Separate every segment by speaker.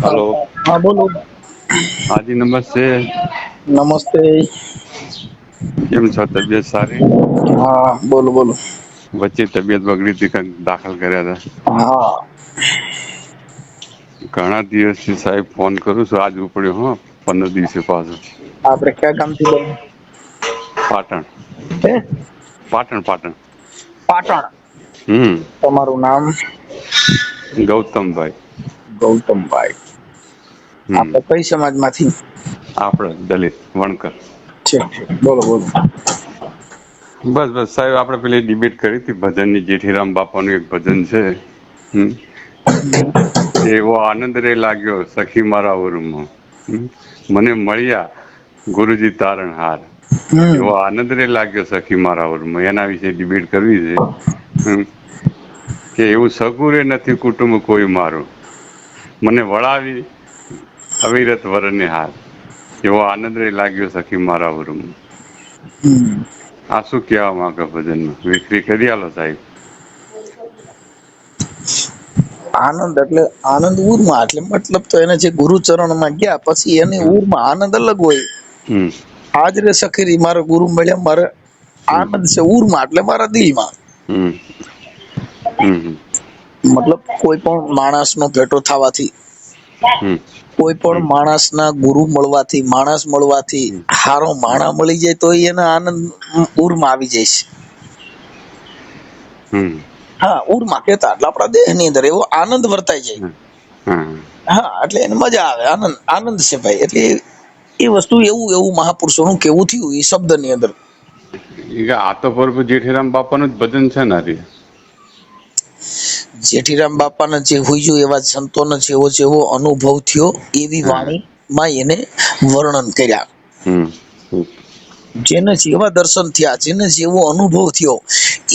Speaker 1: Hello.
Speaker 2: હા બોલો.
Speaker 1: હાજી નમસ્તે.
Speaker 2: નમસ્તે.
Speaker 1: કેમ છો? તબિયત સારી?
Speaker 2: હા બોલો બોલો.
Speaker 1: વચ્ચે તબિયત બગડી હતી કંઈક દાખલ કર્યા હતા.
Speaker 2: હા.
Speaker 1: ઘણા દિવસથી સાહેબ ફોન કરું છું આજ ઉપડ્યો હો 15 દિવસે પાછો.
Speaker 2: આપડે ક્યાં ગામથી બોલો?
Speaker 1: પાટણ.
Speaker 2: હે
Speaker 1: પાટણ પાટણ.
Speaker 2: પાટણ.
Speaker 1: હમ
Speaker 2: તમારું નામ?
Speaker 1: ગૌતમભાઈ.
Speaker 2: ગૌતમભાઈ. આપડે કઈ સમાજ માંથી?
Speaker 1: આપડે દલિત વણકર.
Speaker 2: ઠીક ઠીક બોલો બોલો.
Speaker 1: બસ બસ સાહેબ આપડે પેલી ડિબેટ કરી હતી ભજન ની જેઠીરામ બાપાનું એક ભજન છે. હમ. એવો આનંદ રે લાગ્યો સખી મારા ઓરમાં. મને મળ્યા ગુરુજી તારણહાર.
Speaker 2: હમ
Speaker 1: એવો આનંદ રે લાગ્યો સખી મારા ઓરમાં એના વિશે ડિબેટ કરવી છે. હમ. કે એવું સગુરે નથી કુટુંબ કોઈ મારું. મને વળાવી અવિરત વરને હાર. એવો આનંદ રે લાગ્યો સખી મારા ઓરમાં.
Speaker 2: હમ.
Speaker 1: આ શું કેવા માંગે ભજનમાં વિકરી કરી આલો સાહેબ.
Speaker 2: આનંદ એટલે આનંદ ઉરમાં એટલે મતલબ તો એને જે ગુરુચરણ માં ગયા પછી એની
Speaker 1: હમ
Speaker 2: ઉરમાં આનંદ અલગ હોય.
Speaker 1: હમ
Speaker 2: હાજ રે સખીરી મારો ગુરુ મળ્યા મારે
Speaker 1: હમ
Speaker 2: આનંદ છે ઉરમાં એટલે મારા દિલમાં.
Speaker 1: હમ હમ હમ.
Speaker 2: મતલબ કોઈ પણ માણસ નો ભેટો થવાથી
Speaker 1: હમ
Speaker 2: કોઈ પણ
Speaker 1: હમ
Speaker 2: માણસ ના ગુરુ મળવાથી માણસ મળવાથી
Speaker 1: હમ
Speaker 2: હારો
Speaker 1: હમ
Speaker 2: માણા મળી જાય તો એના આનંદ ઉરમાં આવી જાય છે.
Speaker 1: હમ.
Speaker 2: હા ઉરમાં કેતા એટલે આપડા દેહ ની અંદર એવો આનંદ વર્તાય જાય.
Speaker 1: હા
Speaker 2: હા એટલે એને મજા આવે આનંદ આનંદ છે ભાઈ એટલે એ વસ્તુ એવું મહાપુરુષોનું કેવું થયું એ શબ્દ ની અંદર.
Speaker 1: આ તો બરોબર જેઠીરામ બાપાનું જ ભજન છે ને આર્ય.
Speaker 2: જેઠીરામ બાપાના જે હોય એવા સંતોનો જેવો જેવો અનુભવ થયો એવી
Speaker 1: હા
Speaker 2: વાણી માં એને વર્ણન કર્યા.
Speaker 1: હમ.
Speaker 2: જેને જેવા દર્શન થયા જેને જેવો અનુભવ થયો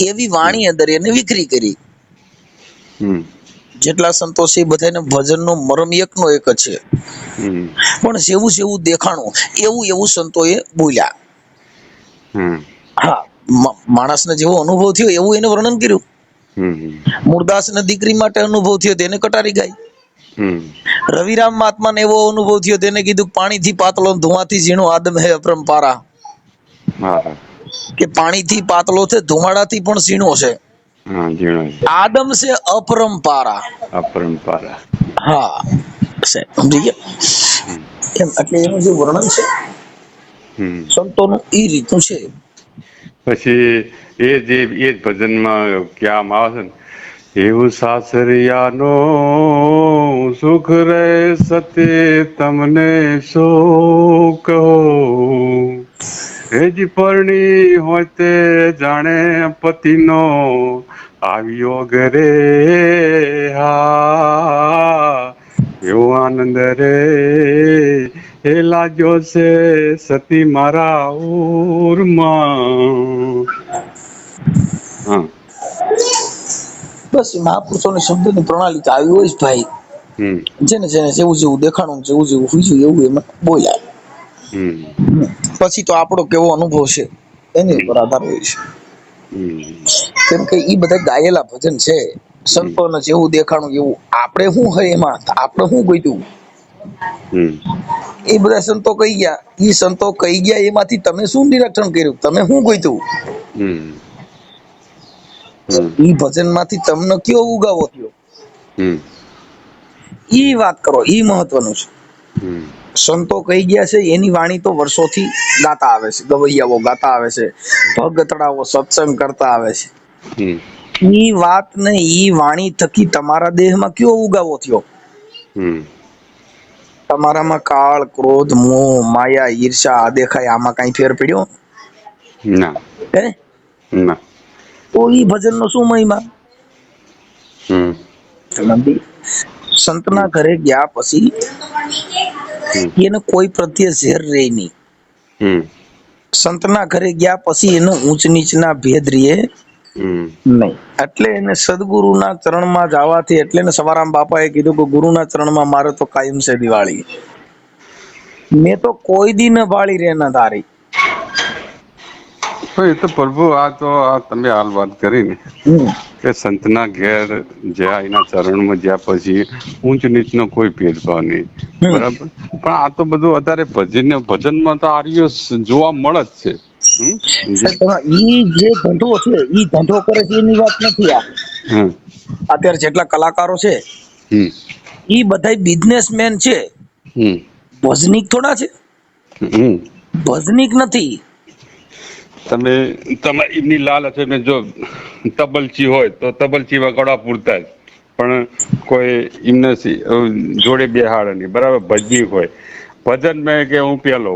Speaker 2: એવી
Speaker 1: હમ
Speaker 2: વાણી અંદર એને વિકરી કરી.
Speaker 1: હમ.
Speaker 2: જેટલા સંતો છે એ બધાને ભજન નો મરમ એકનો એક જ છે.
Speaker 1: હમ.
Speaker 2: પણ જેવું જેવું દેખાણું એવું એવું સંતો એ બોલ્યા.
Speaker 1: હમ.
Speaker 2: હા માણસને જેવો અનુભવ થયો એવું એને વર્ણન કર્યું.
Speaker 1: હમ.
Speaker 2: મુરદાસ ના દીકરી માટે અનુભવ થયો તેને કટારી ગાય.
Speaker 1: હમ.
Speaker 2: રવિરામ મહાત્મા ને એવો અનુભવ થયો તેને કીધું પાણી થી પાતળો ધોવાથી ઝીણો આદમ હે અપરંપારા.
Speaker 1: હા હા.
Speaker 2: કે પાણી થી પાતળો છે ધુમાડા થી પણ ઝીણો છે.
Speaker 1: હા ઝીણો છે.
Speaker 2: આદમ છે અપરંપારા.
Speaker 1: અપરંપારા.
Speaker 2: હા સમજી ગયા
Speaker 1: હમ
Speaker 2: એમ એટલે એનું જે વર્ણન છે.
Speaker 1: હમ
Speaker 2: સંતોનું ઈ રીતું છે.
Speaker 1: પછી એ જે એ ભજનમાં કહેવામાં આવે છે ને. એવું સાસરિયાનો સુખ રહેશે તે તમને શું કહું. એજ પરણી હોય તે જાણે પતિ નો આવ્યો ઘરે હા. એવો આનંદ રે એ લાગ્યો છે સતી મારા ઉરમાં. હા.
Speaker 2: બસ મહાપુરુષોની શબ્દની પ્રણાલી તો આવી હોય જ ભાઈ.
Speaker 1: હમ.
Speaker 2: જેને જેને જેવું જેવું દેખાણું જેવું જેવું હુજ્યું એવું એમાં બોલ્યા.
Speaker 1: હમ.
Speaker 2: પછી તો આપડો કેવો અનુભવ છે એની ઉપર આધાર હોય છે.
Speaker 1: હમ.
Speaker 2: કેમ કે ઈ બધા ગાયેલા ભજન છે
Speaker 1: હમ
Speaker 2: સંતોને જેવું દેખાણું એવું આપડે શું હોય એમાં આપડે શું ગોઈતું.
Speaker 1: હમ.
Speaker 2: એ બધા સંતો કહી ગયા ઈ સંતો કહી ગયા એમાંથી તમે શું નિરીક્ષણ કર્યું તમે શું ગોઈતું.
Speaker 1: હમ. હમ
Speaker 2: ઈ ભજન માંથી તમને કયો ઉગાવો થયો.
Speaker 1: હમ.
Speaker 2: ઈ વાત કરો ઈ મહત્વનું છે.
Speaker 1: હમ.
Speaker 2: સંતો કહી ગયા છે એની વાણી તો વર્ષોથી ગાતા આવે છે ગવૈયાઓ ગાતા આવે છે. ભગતડાઓ સત્સંગ કરતા આવે છે.
Speaker 1: હમ.
Speaker 2: ઈ વાત ને ઈ વાણી થકી તમારા દેહમાં કયો ઉગાવો થયો.
Speaker 1: હમ.
Speaker 2: તમારામાં કાળ ક્રોધ મોહ માયા ઈર્ષા આ દેખાય આમાં કઈ ફેર પડ્યો.
Speaker 1: ના
Speaker 2: હે
Speaker 1: ના.
Speaker 2: તો ઈ ભજન નો શું મહિમા.
Speaker 1: હમ. હમ
Speaker 2: સંતના ઘરે ગયા પછી
Speaker 1: હમ
Speaker 2: એને કોઈ પ્રત્યે ઝેર રે નહી.
Speaker 1: હમ.
Speaker 2: સંતના ઘરે ગયા પછી એનું ઊંચ નીચ ના ભેદ રે
Speaker 1: હમ.
Speaker 2: નહી એટલે એને સદગુરુ ના ચરણ માં જવાથી એટલેને સવારામ બાપા એ કીધું કે ગુરુ ના ચરણ માં મારે તો કાયમ છે દિવાળી મેં તો કોઈ દી ન બાળી રે ના તારી
Speaker 1: તો એ તો પ્રભુ આ તમે હાલ વાત કરી ને
Speaker 2: હમ
Speaker 1: કે સંતના ઘેર જ્યાં એના ચરણમાં જ્યાં પછી ઊંચ નીચનો કોઈ ભેદભાવ નહીં,
Speaker 2: હમ
Speaker 1: બરાબર. પણ આ તો બધું અત્યારે ભજનમાં તો આર્યો જોવા મળે જ છે.
Speaker 2: સાહેબ, ઈ જે ધંધો છે ઈ ધંધો કરે છે એની વાત નથી આ.
Speaker 1: હમ
Speaker 2: અત્યારે જેટલા કલાકારો છે
Speaker 1: હમ
Speaker 2: ઈ બધા બિઝનેસમેન છે,
Speaker 1: હમ
Speaker 2: ભજનીક થોડા છે.
Speaker 1: હમ
Speaker 2: ભજનીક નથી.
Speaker 1: તમે એમની લાલ હશે ને જો તબલચી હોય તો તબલચી વગાડવા પૂરતા જ, પણ કોઈ એમને જોડે બેહાડે નહીં, બરાબર. ભજનીક હોય ભજન મેં કે હું પેલો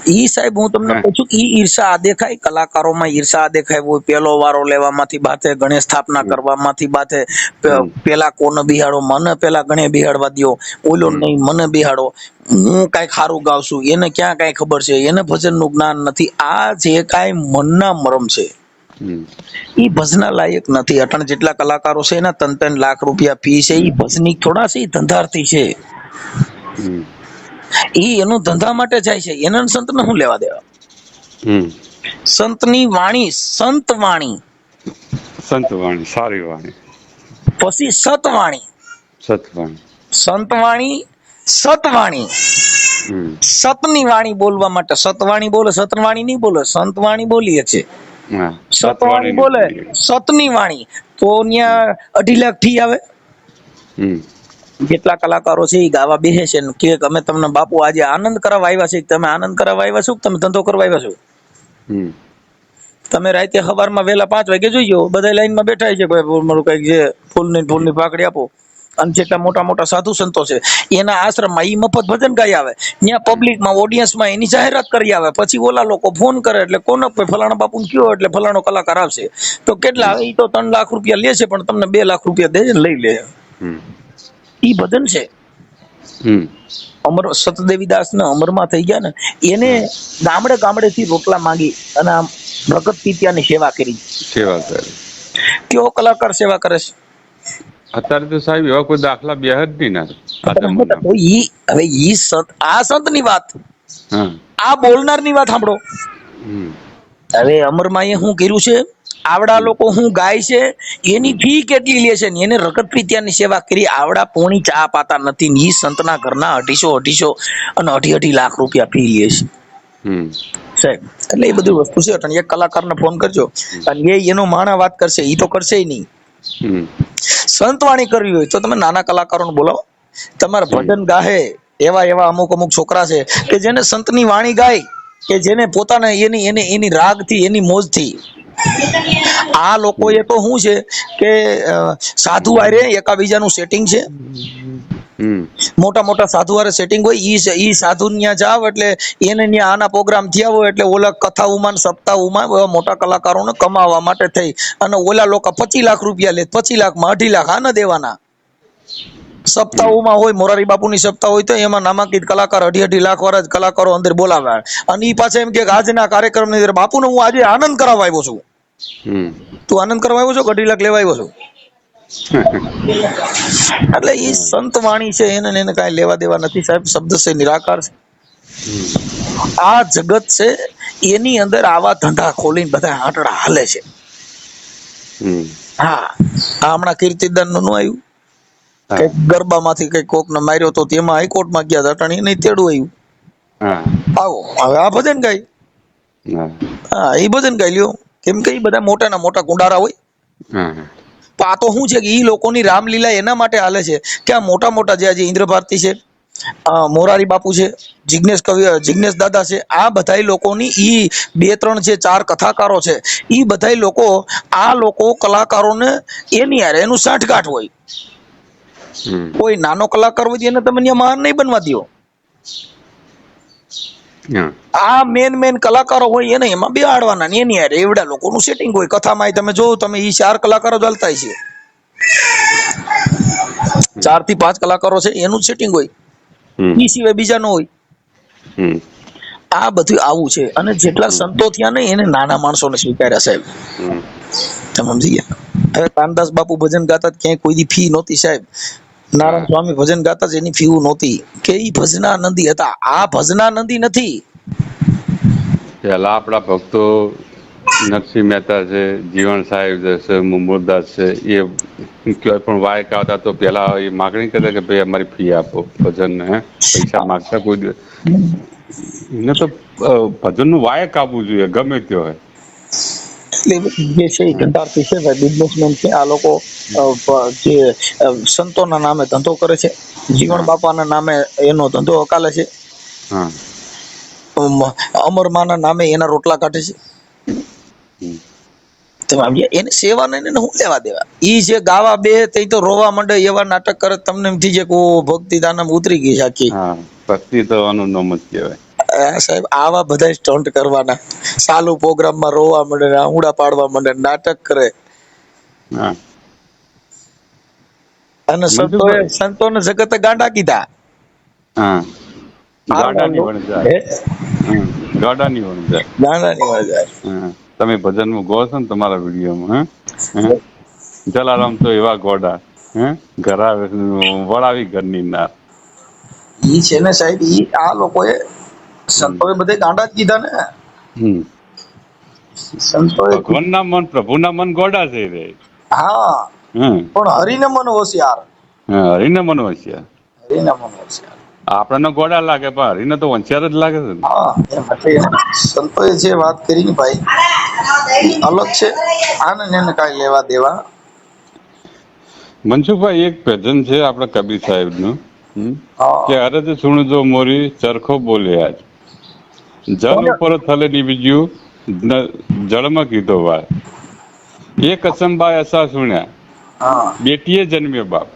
Speaker 2: ઈ સાહેબ હું તમને
Speaker 1: હા,
Speaker 2: પૂછું ઈ ઈર્ષા આ દેખાય કલાકારોમાં, ઈર્ષા આ દેખાય હોય પેલો વારો લેવામાંથી બાતે, ગણેશ સ્થાપના
Speaker 1: હમ,
Speaker 2: કરવામાંથી બાતે,
Speaker 1: હમ,
Speaker 2: પેલા કોને બિહાડો, મને પેલા ગણે બિહાડવા દ્યો, ઓલો
Speaker 1: હમ,
Speaker 2: નહીં મને બિહાડો, હું કઈક સારું ગાવશું, એને ક્યાં કઈ ખબર છે, એને ભજનનું જ્ઞાન નથી. આ જે કાંઈ મનના મરમ છે
Speaker 1: હમ,
Speaker 2: ઈ ભજના લાયક નથી. અટણ જેટલા કલાકારો છે એના 3-3 લાખ રૂપિયા ફી છે, ઈ ભજનીક થોડા છે, ઈ ધંધાર્થી છે.
Speaker 1: હમ,
Speaker 2: ઈ એનું ધંધા માટે જાય છે, એને સંતને શું લેવા દેવા.
Speaker 1: હમ.
Speaker 2: સંતની વાણી સંત વાણી,
Speaker 1: સંત વાણી સારી વાણી,
Speaker 2: પછી સતવાણી.
Speaker 1: સતવાણી.
Speaker 2: સંતવાણી સતવાણી,
Speaker 1: હમ
Speaker 2: સતની વાણી બોલવા માટે સતવાણી બોલે, સતવાણી નહીં બોલે, સંતવાણી બોલીએ છે.
Speaker 1: હા,
Speaker 2: સતવાણી
Speaker 1: સતવાણીની
Speaker 2: બોલે
Speaker 1: બોલીએ.
Speaker 2: સતની વાણી તો ત્યાં 2.5 લાખ ફી આવે.
Speaker 1: હમ
Speaker 2: જેટલા કલાકારો છે એ ગાવા બેસે છે ને કે અમે તમને બાપુ આજે આનંદ કરાવવા આવ્યા છે. તમે આનંદ કરાવવા આવ્યા છો કે તમે ધંધો કરવા આવ્યા છો?
Speaker 1: હમ
Speaker 2: તમે રાતે સવારમાં વહેલા 5 વાગે જોઈજો બધા લાઈનમાં બેઠા છે, ભાઈ મારું કઈક જે ફૂલની પાકડી આપો. અને જેટલા મોટા મોટા સાધુ સંતો છે એના આશ્રમમાં ઈ મફત ભજન ગાઈ આવે, ત્યાં પબ્લિકમાં ઓડિયન્સમાં એની જાહેરાત કરી આવે. પછી ઓલા લોકો ફોન કરે એટલે કોને ફલાણા બાપુને કયો એટલે ફલાણો કલાકાર આવશે. તો કેટલા આવે? ઈ તો 3 લાખ રૂપિયા લે છે, પણ તમને 2 લાખ રૂપિયા દે લઈ લે.
Speaker 1: હમ
Speaker 2: ઈ ભજન છે.
Speaker 1: હમ
Speaker 2: અમર સતદેવીદાસ ને અમરમાં થઈ ગયા ને, એને ગામડે ગામડે થી રોટલા માંગી અને આમ ભગત પિત્યાની સેવા કરી.
Speaker 1: સેવા કરે.
Speaker 2: કેવો કલાકાર સેવા કરે છે.
Speaker 1: અત્યારે તો સાહેબ એવા કોઈ દાખલા બે જ નહીં ના આ જમાના.
Speaker 2: તો ઈ હવે ઈ સંત, આ સંતની વાત,
Speaker 1: હા.
Speaker 2: આ બોલનારની વાત સાંભળો.
Speaker 1: હમ
Speaker 2: હવે અમરમાં એ શું કર્યું છે, આવડા લોકો હું ગાય છે એની ફી કેટલી લે છે ને એને રગત પિત્યાની સેવા કરી. આવડા પોણી ચા પાતા નથી ને ઈ સંતના ઘરના 250 અને 2.5 લાખ રૂપિયા ફી લે છે
Speaker 1: હમ
Speaker 2: સાહેબ. એટલે એ બધી વસ્તુ છે. અટણ એક કલાકારને ફોન કરજો અને એનો માણા વાત કરશે, ઈ તો કરશે નહીં.
Speaker 1: હમ
Speaker 2: સંતવાણી કરવી હોય તો તમે નાના કલાકારોને બોલાવો. તમારે ભજન ગાહે એવા એવા અમુક છોકરા છે કે જેને સંતની વાણી ગાય, કે જેને પોતાના એની રાગથી એની મોજથી. આ લોકોએ તો શું છે કે સાધુ હારે એકાબીજાનું સેટિંગ છે.
Speaker 1: હમ
Speaker 2: મોટા મોટા સાધુ હારે સેટિંગ હોય, ઈ સાધુ ત્યાં જાવ એટલે એને ત્યાં આના પ્રોગ્રામ થયા હોય એટલે ઓલા કથાઓમાં સપ્તાહોમાં મોટા કલાકારોને કમાવા માટે થઈ અને ઓલા લોકો 25 લાખ રૂપિયા લે. 25 લાખમાં 2.5 લાખ આને દેવાના. સપ્તાહોમાં હોય, મોરારી બાપુની સપ્તાહ હોય તો એમાં નામાંકિત કલાકાર 2.5 લાખ વાળા જ કલાકારો અંદર બોલાવે અને ઈ પાછા એમ કે આજના કાર્યક્રમની અંદર બાપુને હું આજે આનંદ કરાવવા આવ્યો છું.
Speaker 1: હમ
Speaker 2: તું આનંદ કરવા આવ્યો છો કે 2.5 લાખ લેવા આવ્યો છો? એટલે ઈ સંત વાણી છે, એને કાંઈ લેવા દેવા નથી સાહેબ. શબ્દ છે નિરાકાર છે. આ જગત છે એની અંદર આવા ધંધા ખોલીને બધા આંટડા હાલે છે.
Speaker 1: હમ
Speaker 2: હા, આ હમણાં કીર્તિદાન નું આવ્યું
Speaker 1: હા.
Speaker 2: કઈક ગરબામાંથી કઈક કોક ને માર્યો તો તેમાં હાઈકોર્ટમાં ગયા હતા, અટાણી નહીં તેડું આવ્યું.
Speaker 1: હા
Speaker 2: આવો હવે આ ભજન ગાય.
Speaker 1: હા
Speaker 2: હા, એ ભજન ગાઈ લ્યો. કેમ કે ઈ બધા મોટા મોટા કુંડારા હોય.
Speaker 1: હા
Speaker 2: તો આ તો શું છે કે ઈ લોકોની રામલીલા એના માટે હાલે છે કે આ મોટા મોટા જે આજે ઇન્દ્ર ભારતી છે, મોરારી બાપુ છે, જિગ્નેશ દાદા છે, આ બધા લોકોની ઈ 2-3 જે 4 કથાકારો છે, ઈ બધા લોકો આ લોકો કલાકારોને એની હારે એનું સાંઠગાંઠ હોય.
Speaker 1: હમ
Speaker 2: કોઈ નાનો કલાકાર હોય એને તમે ત્યાં મહાન નહીં બનવા દો.
Speaker 1: હા
Speaker 2: આ મેન કલાકારો હોય એને એમાં બેહાડવાના ને એની હારે એવડા લોકોનું સેટિંગ હોય. કથામાં તમે જોવો તમે ઈ 4 કલાકારો ચાલતા છે, 4 થી 5 કલાકારો છે એનું સેટિંગ હોય.
Speaker 1: હમ
Speaker 2: ઈ સિવાય બીજા નો હોય.
Speaker 1: હમ
Speaker 2: આ બધું આવું છે. અને જેટલા સંતો થયા ને એને નાના માણસોને સ્વીકાર્યા સાહેબ.
Speaker 1: હમ
Speaker 2: તમે સમજી ગયા? હવે કાનદાસ બાપુ ભજન ગાતા ક્યાંય કોઈ દી ફી નહોતી સાહેબ. નારાયણ સ્વામી ભજન ગાતા એની ફી નહોતી કે ઈ ભજનાનંદી હતા. આ ભજનાનંદી નથી.
Speaker 1: પેલા આપણા ભક્તો નરસિંહ મહેતા છે, જીવણ સાહેબ છે, મુમુરદાસ છે, એ કોઈ પણ વાયક આવતા તો પેલા એ માગણી કરતા કે ભાઈ અમારી ફી આપો ભજન, હે પૈસા માગતા કોઈ દિવસ. એને તો ભજનનું વાયક આપવું જોઈએ ગમે તે હોય.
Speaker 2: એટલે એ બધું જે છે એ ધંધાર્થી છે ભાઈ, બિઝનેસમેન છે આ લોકો. જે સંતોના નામે ધંધો કરે છે, જીવન
Speaker 1: હા
Speaker 2: બાપાના નામે એનો ધંધો હકાલે છે,
Speaker 1: હા
Speaker 2: અમરમાના નામે એના રોટલા કાઢે છે.
Speaker 1: હમ.
Speaker 2: તમે સમજ્યા? એને સેવા ને શું લેવા દેવા? ઈ જે ગાવા બે તે તો રોવા માંડે એવા નાટક કરે, તમને એમ થઈ જાય કે ઓ ભક્તિ દાનમ ઉતરી ગઈ છે આખી.
Speaker 1: હા, ભક્તિ તો આનું નામ જ કહેવાય.
Speaker 2: સાહેબ આવા બધા સ્ટન્ટ કરવાના, ચાલુ પ્રોગ્રામમાં રોવા માંડે, આંગુડા પાડવા માંડે, નાટક કરે.
Speaker 1: હા.
Speaker 2: અને
Speaker 1: મનસુખભાઈ,
Speaker 2: સંતોને જગતે ગાંડા કીધા.
Speaker 1: હા,
Speaker 2: હાલના
Speaker 1: ગાડાની વણઝાર.
Speaker 2: હે
Speaker 1: હા, ગાડાની વણઝાર.
Speaker 2: ગાંડાની વાત.
Speaker 1: હા, તમે ભજનમાં ગો છો ને તમારા વિડીયોમાં, હે જલારામ તો એવા ગોડા, હે વળાવી ઘરની નાર.
Speaker 2: ઈ છે ને સાહેબ, ઈ આ લોકોએ સંતોએ બધે ગાંડા જ કીધા ને.
Speaker 1: હમ.
Speaker 2: સંતોએ
Speaker 1: ભગવાન ના મન, પ્રભુ ના મન ગોડા છે રે.
Speaker 2: હા,
Speaker 1: હમ.
Speaker 2: પણ હરિને મન હોશિયાર.
Speaker 1: હા, હરીને મન હોશિયાર.
Speaker 2: હરિને મન હોશિયાર.
Speaker 1: આપણને ગોડા લાગે પણ હરીને તો હોશિયાર જ લાગે છે ને.
Speaker 2: હા, સંતોએ જે વાત કરી ને ભાઈ અલગ છે, આને એને કાંઈ લેવા દેવા.
Speaker 1: મનસુખભાઈ, એક ભજન છે આપડા કબીર સાહેબ નું, કે
Speaker 2: હા,
Speaker 1: અરજ સુણ જો મોરી ચરખો બોલે આજ, જલ
Speaker 2: કોને
Speaker 1: ઉપર થલે નીવજ્યું જળમાં કીધો વાર, એક અસંબા એસા સુણ્યા
Speaker 2: હા
Speaker 1: બેટીએ જન્મ્યો બાપ.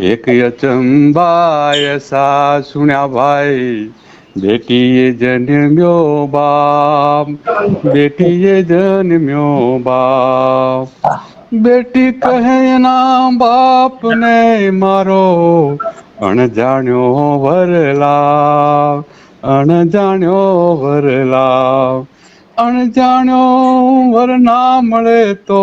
Speaker 1: એક અચંબા એસા સુણ્યા ભાઈ, બેટીએ જન્મ્યો બાપ, બેટીએ જન્મ્યો બાપ. બેટી કહે એના બાપ ને મારો અણજાણ્યો વર લાવ, અણજાણ્યો વર લાવ. અણજાણ્યો વર ના મળે તો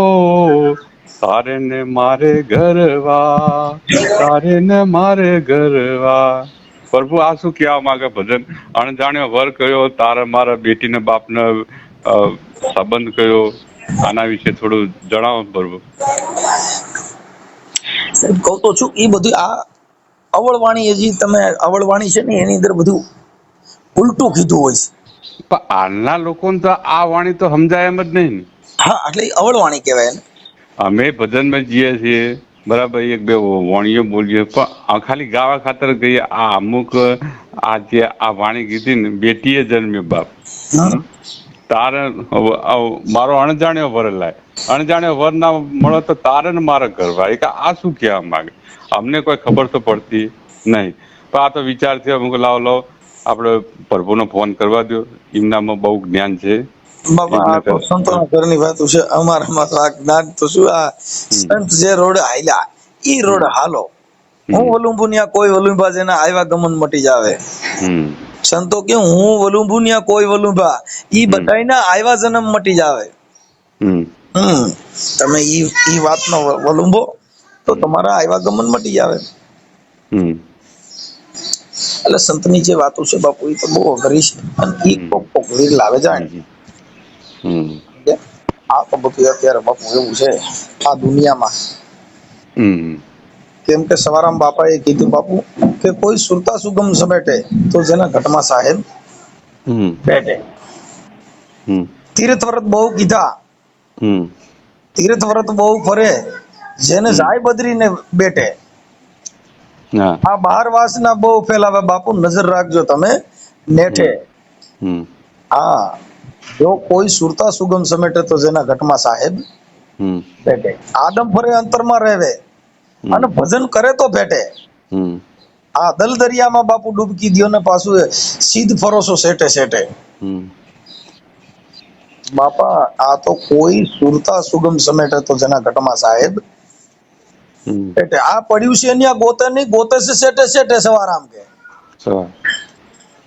Speaker 1: તારે ને મારે ગરવા, તારે ને મારે ગરવા. પ્રભુ આ શું કેવા માંગે ભજન? અણજાણ્યો વર કયો, તારે મારા બેટીને બાપને સંબંધ કયો, આના વિશે થોડું જણાવો પ્રભુ.
Speaker 2: સાહેબ કહું તો છું, એ બધું આ અવળવાણી, હજી તમે અવળવાણી છે ને એની અંદર બધું ઉલટું કીધું હોય છે.
Speaker 1: પણ હાલના લોકોને તો આ વાણી તો સમજાય એમ જ નહીં ને.
Speaker 2: હા, એટલે એ અવળવાણી કહેવાય ને.
Speaker 1: અમે ભજનમાં જઈએ છીએ, બરાબર, એક બે વાણીઓ બોલીએ, પણ ખાલી ગાવા ખાતર કહીએ આ અમુક આ જે આ વાણી કીધી ને, બેટીએ જન્મ્યો બાપ, તારે મારો અણજાણ્યો વર લાય, અણજાણ્યો વર ના મળે તો તારે ને મારે કરવા. આ શું કહેવા માંગે? અમને કોઈ ખબર તો પડતી નહીં, પણ આ તો વિચાર થયો, અમુક લાવો આપણે પ્રભુનો ફોન કરવા દો, એમનામાં બહુ જ્ઞાન છે.
Speaker 2: બાપા
Speaker 1: એમને
Speaker 2: આ તો સંતોના ઘરની વાતો છે, અમારામાં તો આ જ્ઞાન તો શું, આ સંત જે રોડ હાલ્યા ઈ રોડ હાલો. હું વલુંબુનિયા કોઈ વલુંબા જેના આવ્યા ગમન મટી જાવે. સંતો કે હું વલુંબુનિયા કોઈ વલુંબા, ઈ બધાયના આવ્યા જન્મ મટી જાવે. તમે ઈ વાતનો વલુંબો તો તમારા આવ્યા ગમન મટી જાવે. એટલે સંતની જે વાતો છે બાપુ, એ તો બહુ અઘરી છે, અને ઈ કોક વીર લાવે જાણે. આ તો બધું અત્યારે બાપુ એવું છે આ દુનિયામાં. કેમ કે સવારામ બાપા એ કીધું બાપુ કે કોઈ સુરતા સુગમ સમેટે તો જેના ઘટમાં સાહેબ બેઠે. તીર્થ વ્રત બહુ કીધા, તીર્થ વ્રત બહુ ફરે, જેને જાય બદરીને બેઠે. આ 12 વાસના બહુ ફેલાવે બાપુ, નજર રાખજો તમે નેઠે. હા, જો કોઈ સુરતા સુગમ સમેટે તો જેના ઘટમાં સાહેબ બેઠે. આદમ ફરે અંતરમાં રહેવે, અને ભજન કરે તો ભેટે. આ દલ દરિયામાં બાપુ ડૂબકી દ્યો ને પાછું સીધ ફરોસો સેટે સેટે. બાપા આ તો કોઈ સુરતા સુગમ સમેટે તો જેના ઘટમાં સાહેબ બેઠે. આ પડ્યું છે ન્યા ગોતે નહીં, ગોતે છે સેટે સેટે. સવારામ કે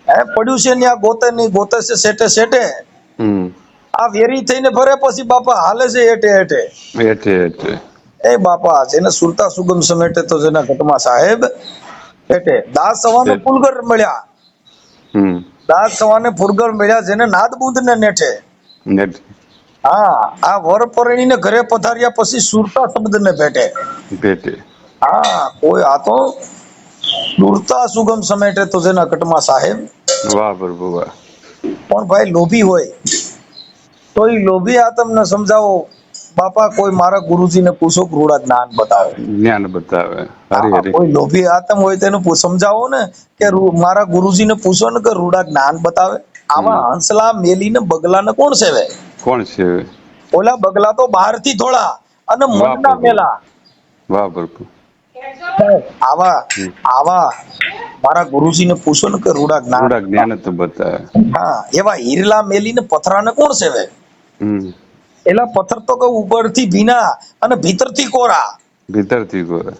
Speaker 2: હે પડ્યું છે ન્યા ગોતે નહીં, ગોતે છે સેટે સેટે. આ વેરી થઈને ફરે પછી બાપા હાલે છે હેઠે હેઠે. એ બાપા જેને સુરતા સુગમ સમેટે તો જેના ઘટમાં સાહેબ બેઠે. દાસ સવાનું પુલગર મળ્યા, દાગ સવાને ફુરગળ મળ્યા જેને નાદ બુંદ ને નેઠે.
Speaker 1: ને
Speaker 2: હા, આ વર પરણીને ઘરે પધાર્યા પછી સુરતા શબ્દ ને ભેટે.
Speaker 1: પેટે
Speaker 2: હા, કોઈ આ તો સુરતા સુગમ સમેટે તો જેના કટમાં સાહેબ.
Speaker 1: વાહ પ્રભુ વાહ.
Speaker 2: પણ ભાઈ લોભી હોય તો એ લોભી આતમને સમજાવો. બાપા કોઈ મારા ગુરુજીને પૂછો કે રૂડા જ્ઞાન બતાવે.
Speaker 1: જ્ઞાન બતાવે. હરે
Speaker 2: હા,
Speaker 1: હરે.
Speaker 2: કોઈ લોભી આતમ હોય તેને સમજાવો ને કે મારા ગુરુજીને પૂછો ને કે રૂડા જ્ઞાન બતાવે. આવા હંસલા મેલીને બગલાને કોણ સેવે?
Speaker 1: કોણ છે?
Speaker 2: ઓલા બગલા તો બહારથી થોડા અને
Speaker 1: વાહ
Speaker 2: મનના
Speaker 1: પ્રભુ
Speaker 2: મેલા.
Speaker 1: વાહ પ્રભુ.
Speaker 2: આવા આવા મારા ગુરુજીને પૂછો ને કે રૂડા જ્ઞાન.
Speaker 1: થોડા જ્ઞાન તો બતાવે.
Speaker 2: હા, એવા હીરલા મેલીને પથરાને કોણ સેવે?
Speaker 1: હમ
Speaker 2: એલા પથ્થર તો કે ઉપરથી ભીના અને ભીતરથી કોરા.
Speaker 1: ભીતરથી ગોરા.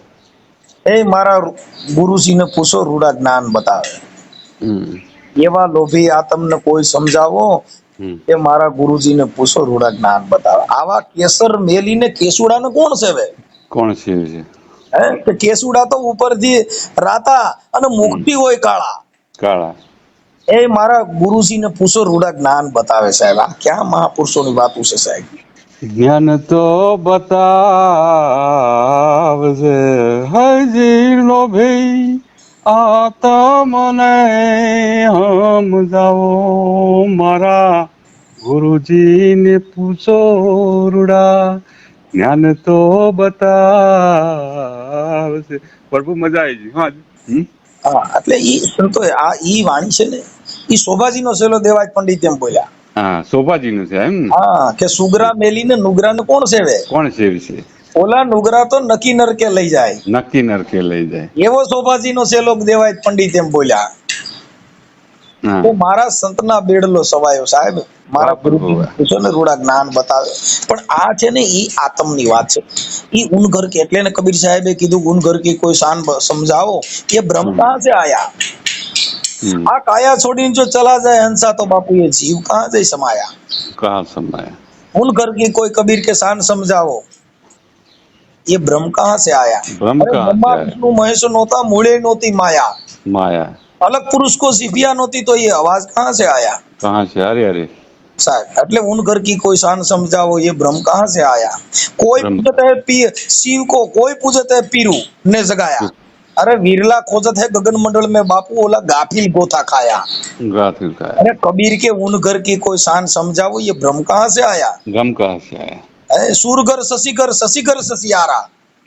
Speaker 2: એ મારા ગુરુજીને પૂછો રૂડા જ્ઞાન બતાવે.
Speaker 1: હમ
Speaker 2: એવા લોભી આતમને કોઈ સમજાવો
Speaker 1: હમ
Speaker 2: કે મારા ગુરુજીને પૂછો રૂડા જ્ઞાન બતાવે. આવા કેસર મેલીને કેસુડાને કોણ સેવે?
Speaker 1: કોણ છે?
Speaker 2: હે કે કેસુડા તો ઉપરથી રાતા અને મુખથી હોય કાળા.
Speaker 1: કાળા.
Speaker 2: એ મારા ગુરુજીને પૂછો રૂડા જ્ઞાન બતાવે સાહેબ. આ ક્યાં મહાપુરુષોની વાતો છે સાહેબ.
Speaker 1: જ્ઞાન તો બતાવજે હજી લોભી આતમને સમજાવો મારા ગુરુજીને પૂછો રૂડા જ્ઞાન તો બતાવજે. પ્રભુ મજા આવી ગઈ. હા
Speaker 2: હા, એટલે ઈ સંતો આ ઈ વાણી છે ને ઈ શોભાજીનો સેલો દેવાજ પંડિત એમ બોલ્યા.
Speaker 1: હા, શોભાજીનું છે એમ ને?
Speaker 2: હા, કે સુગરા મેલીને નુગરાને કોણ સેવે?
Speaker 1: કોણ છે વિશે?
Speaker 2: ઓલા નુગરા તો નકી નરકે લઈ જાય.
Speaker 1: નક્કી નરકે લઈ જાય.
Speaker 2: એવો શોભાજીનો સેલો દેવાય પંડિત એમ બોલ્યા.
Speaker 1: હા
Speaker 2: તો મારા સંતના બેડલો સવાયો સાહેબ. મારા ગુરુજી પૂછો ને રૂડા જ્ઞાન બતાવે. પણ આ છે ને ઈ આતમની વાત છે. ઈ ઉન ઘર કે એટલે ને કબીર સાહેબે કીધું ઉન ઘર की कोई शान समझाओ ये ब्रह्म कहाँ से आया? આ કાયા છોડીને જો ચલા જાય હંસા તો બાપુ ये जीव कहाँ से समाया?
Speaker 1: कहाँ समाया?
Speaker 2: उन घर की कोई कबीर के शान समझाओ ये ब्रह्म कहाँ से आया?
Speaker 1: ब्रह्म
Speaker 2: अरे
Speaker 1: कहाँ
Speaker 2: ब्रह्मा
Speaker 1: से आया?
Speaker 2: विष्णु महेश नोता मूळे नोती माया.
Speaker 1: माया
Speaker 2: अलग पुरुष को सिफिया नोती तो ये आवाज कहाँ से आया?
Speaker 1: कहाँ से? अरे अरे
Speaker 2: साहब એટલે उन घर की कोई शान समझाओ ये ब्रह्म कहाँ से आया? कोई
Speaker 1: ब्रह्म।
Speaker 2: पूछता है शिव को, कोई पूछता है पीरू ने जगाया. अरे वीरला खोजत है गगन मंडल में बापू ओला गाफिल गोथा खाया.
Speaker 1: गाफिल का है।
Speaker 2: अरे कबीर के उन घर की कोई शान समझाओ ये ब्रह्म कहाँ से आया?
Speaker 1: गम कहाँ से आया?
Speaker 2: सूरघर शशिघर शशियारा.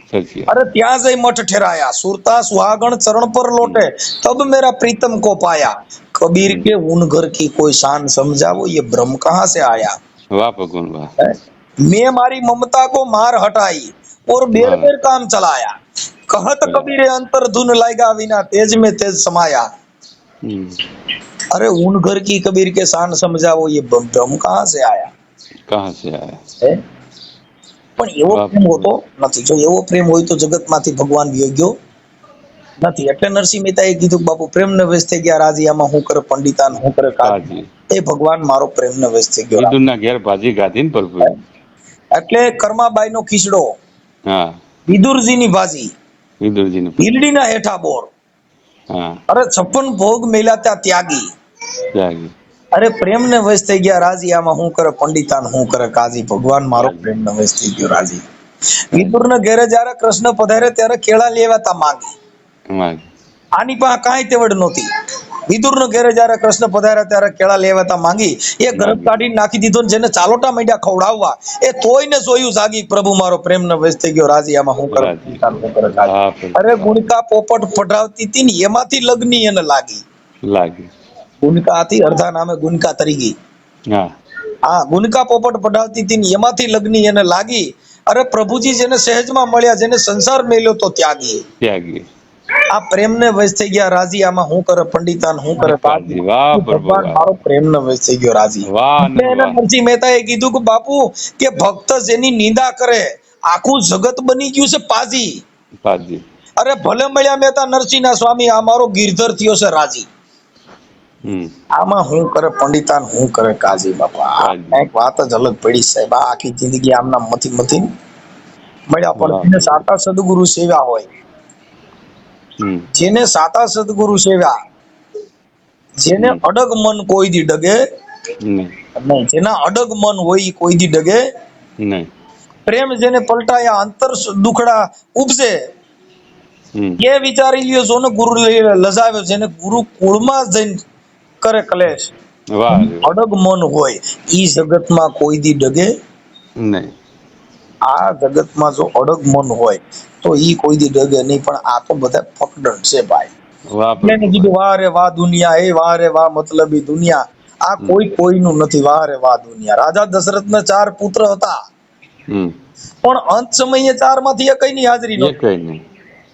Speaker 1: सच्ची
Speaker 2: अरे ત્યાં જઈ મઠ ठहराया. सुरता सुहागण चरण पर लौटे तब मेरा प्रीतम को पाया. कबीर के उन घर की कोई शान समझाओ ये ब्रह्म कहाँ से आया?
Speaker 1: वाह भगवान वाह।
Speaker 2: मैं मारी ममता को मार हटाई और बेर बेर काम चलाया. कहत कबीरे अंतर धुन लाएगा विना तेज में तेज समाया. अरे उन घर की कबीर के शान समझाओ ये ब्रह्म कहाँ से आया?
Speaker 1: कहाँ से आया?
Speaker 2: પણ એવો પ્રેમ હોતો નથી. જો એવો પ્રેમ હોય તો જગતમાંથી ભગવાન વિયોગ્યો નથી. એટલે નરસિંહ મહેતાએ કીધું બાપુ પ્રેમને વેશ થઈ ગયા રાજી આમાં હું કરે પંડિતાન હું કરે કાજી. એ ભગવાન મારો પ્રેમને વેશ થઈ ગયો.
Speaker 1: વિદુરના ઘેર ભાજી ગાધી ને પ્રભુ.
Speaker 2: એટલે કર્માબાઈનો ખીચડો,
Speaker 1: હા
Speaker 2: વિદુરજીની ભાજી,
Speaker 1: વિદુરજીની
Speaker 2: ઈલડીના હેઠા બોર.
Speaker 1: હા
Speaker 2: અરે 56 ભોગ મેલ્યા ત્યાં ત્યાગી.
Speaker 1: ત્યાગી.
Speaker 2: અરે પ્રેમને વશ થઈ ગયા રાજી આમાં હું કરે પંડિતાન હું કરે કાજી. ભગવાન મારો પ્રેમને વશ થઈ ગયો રાજી. વિદુરના ઘેરે જ્યારે કૃષ્ણ પધારે ત્યારે કેળા લેવાતા માંગી. આની પાસે કાંઈ તેવડ નહોતી. વિદુરના ઘેરે જ્યારે કૃષ્ણ પધાર્યા ત્યારે કેળા લેવાતા માંગી. એ ગરબ કાઢી નાખી દીધો ને જેને ચાલોટા માંડ્યા ખવડાવવા એ તોયને જોયું જાગી પ્રભુ મારો પ્રેમને વશ થઈ ગયો રાજી આમાં હું કરે પંડિતાન હું કરે કાજી. અરે ગુણકા પોપટ પઢાવતી હતી ને એમાંથી લગ્ની એને લાગી. ગુણકા હતી અર્ધા નામે ગુણકા તરી ગઈ. હા ગુણકા પોપટ પઢાવતી હતી ને એમાંથી લગ્ની એને લાગી. અરે પ્રભુજી જેને સહેજમાં મળ્યા જેને સંસાર મેલ્યો તો ત્યાગી. આ પ્રેમને વશ થઈ ગયા રાજી આમાં હું કરે પંડિતાન હું કરે કાજી. ભગવાન મારો પ્રેમને વશ થઈ ગયો રાજી. નરસિંહ મહેતાએ કીધું કે બાપુ કે ભક્ત જેની નિંદા કરે આખું જગત બની ગયું છે પાજી. અરે ભલે મળ્યા મહેતા નરસિંહના સ્વામી આ મારો ગિરધર થયો છે રાજી. આમાં હું કરે પંડિતાન હું કરે કાજી. બાપા એક વાત જ અલગ પડી સાહેબ. આખી જિંદગી આમના મથી મળ્યા પણ જેને સાતા સદગુરુ સેવ્યા હોય, જેને સાતા સદગુરુ સેવ્યા જેને અડગ મન કોઈ દી ડગે
Speaker 1: નહીં.
Speaker 2: નહીં. જેના અડગ મન હોય ઈ કોઈ દી ડગે
Speaker 1: નહીં.
Speaker 2: પ્રેમ જેને પલટાયા અંતર દુખડા ઉપસે
Speaker 1: હમ.
Speaker 2: એ વિચારી લ્યો જોને ગુરુ લજાવ્યો, જેને ગુરુ કુળમાં જઈને કરે કલેશ.
Speaker 1: વાહ.
Speaker 2: અડગ મન હોય ઈ જગતમાં કોઈ દી ડગે
Speaker 1: નહીં.
Speaker 2: આ જગતમાં જો અડગ મન હોય તો ઈ કોઈ દી ડગે નહીં. પણ આ તો બધા પકડણ છે ભાઈ.
Speaker 1: વાહ
Speaker 2: એટલે એને કીધું વાહ રે વાહ દુનિયા, એ વાહ રે વાહ મતલબી દુનિયા, આ કોઈ કોઈનું નથી. વાહ રે વાહ દુનિયા. રાજા દશરથના 4 પુત્ર હતા,
Speaker 1: હમ.
Speaker 2: પણ અંત સમયે 4 માંથી એકયની હાજરી
Speaker 1: એ
Speaker 2: નહોતી.
Speaker 1: કઈ નહીં.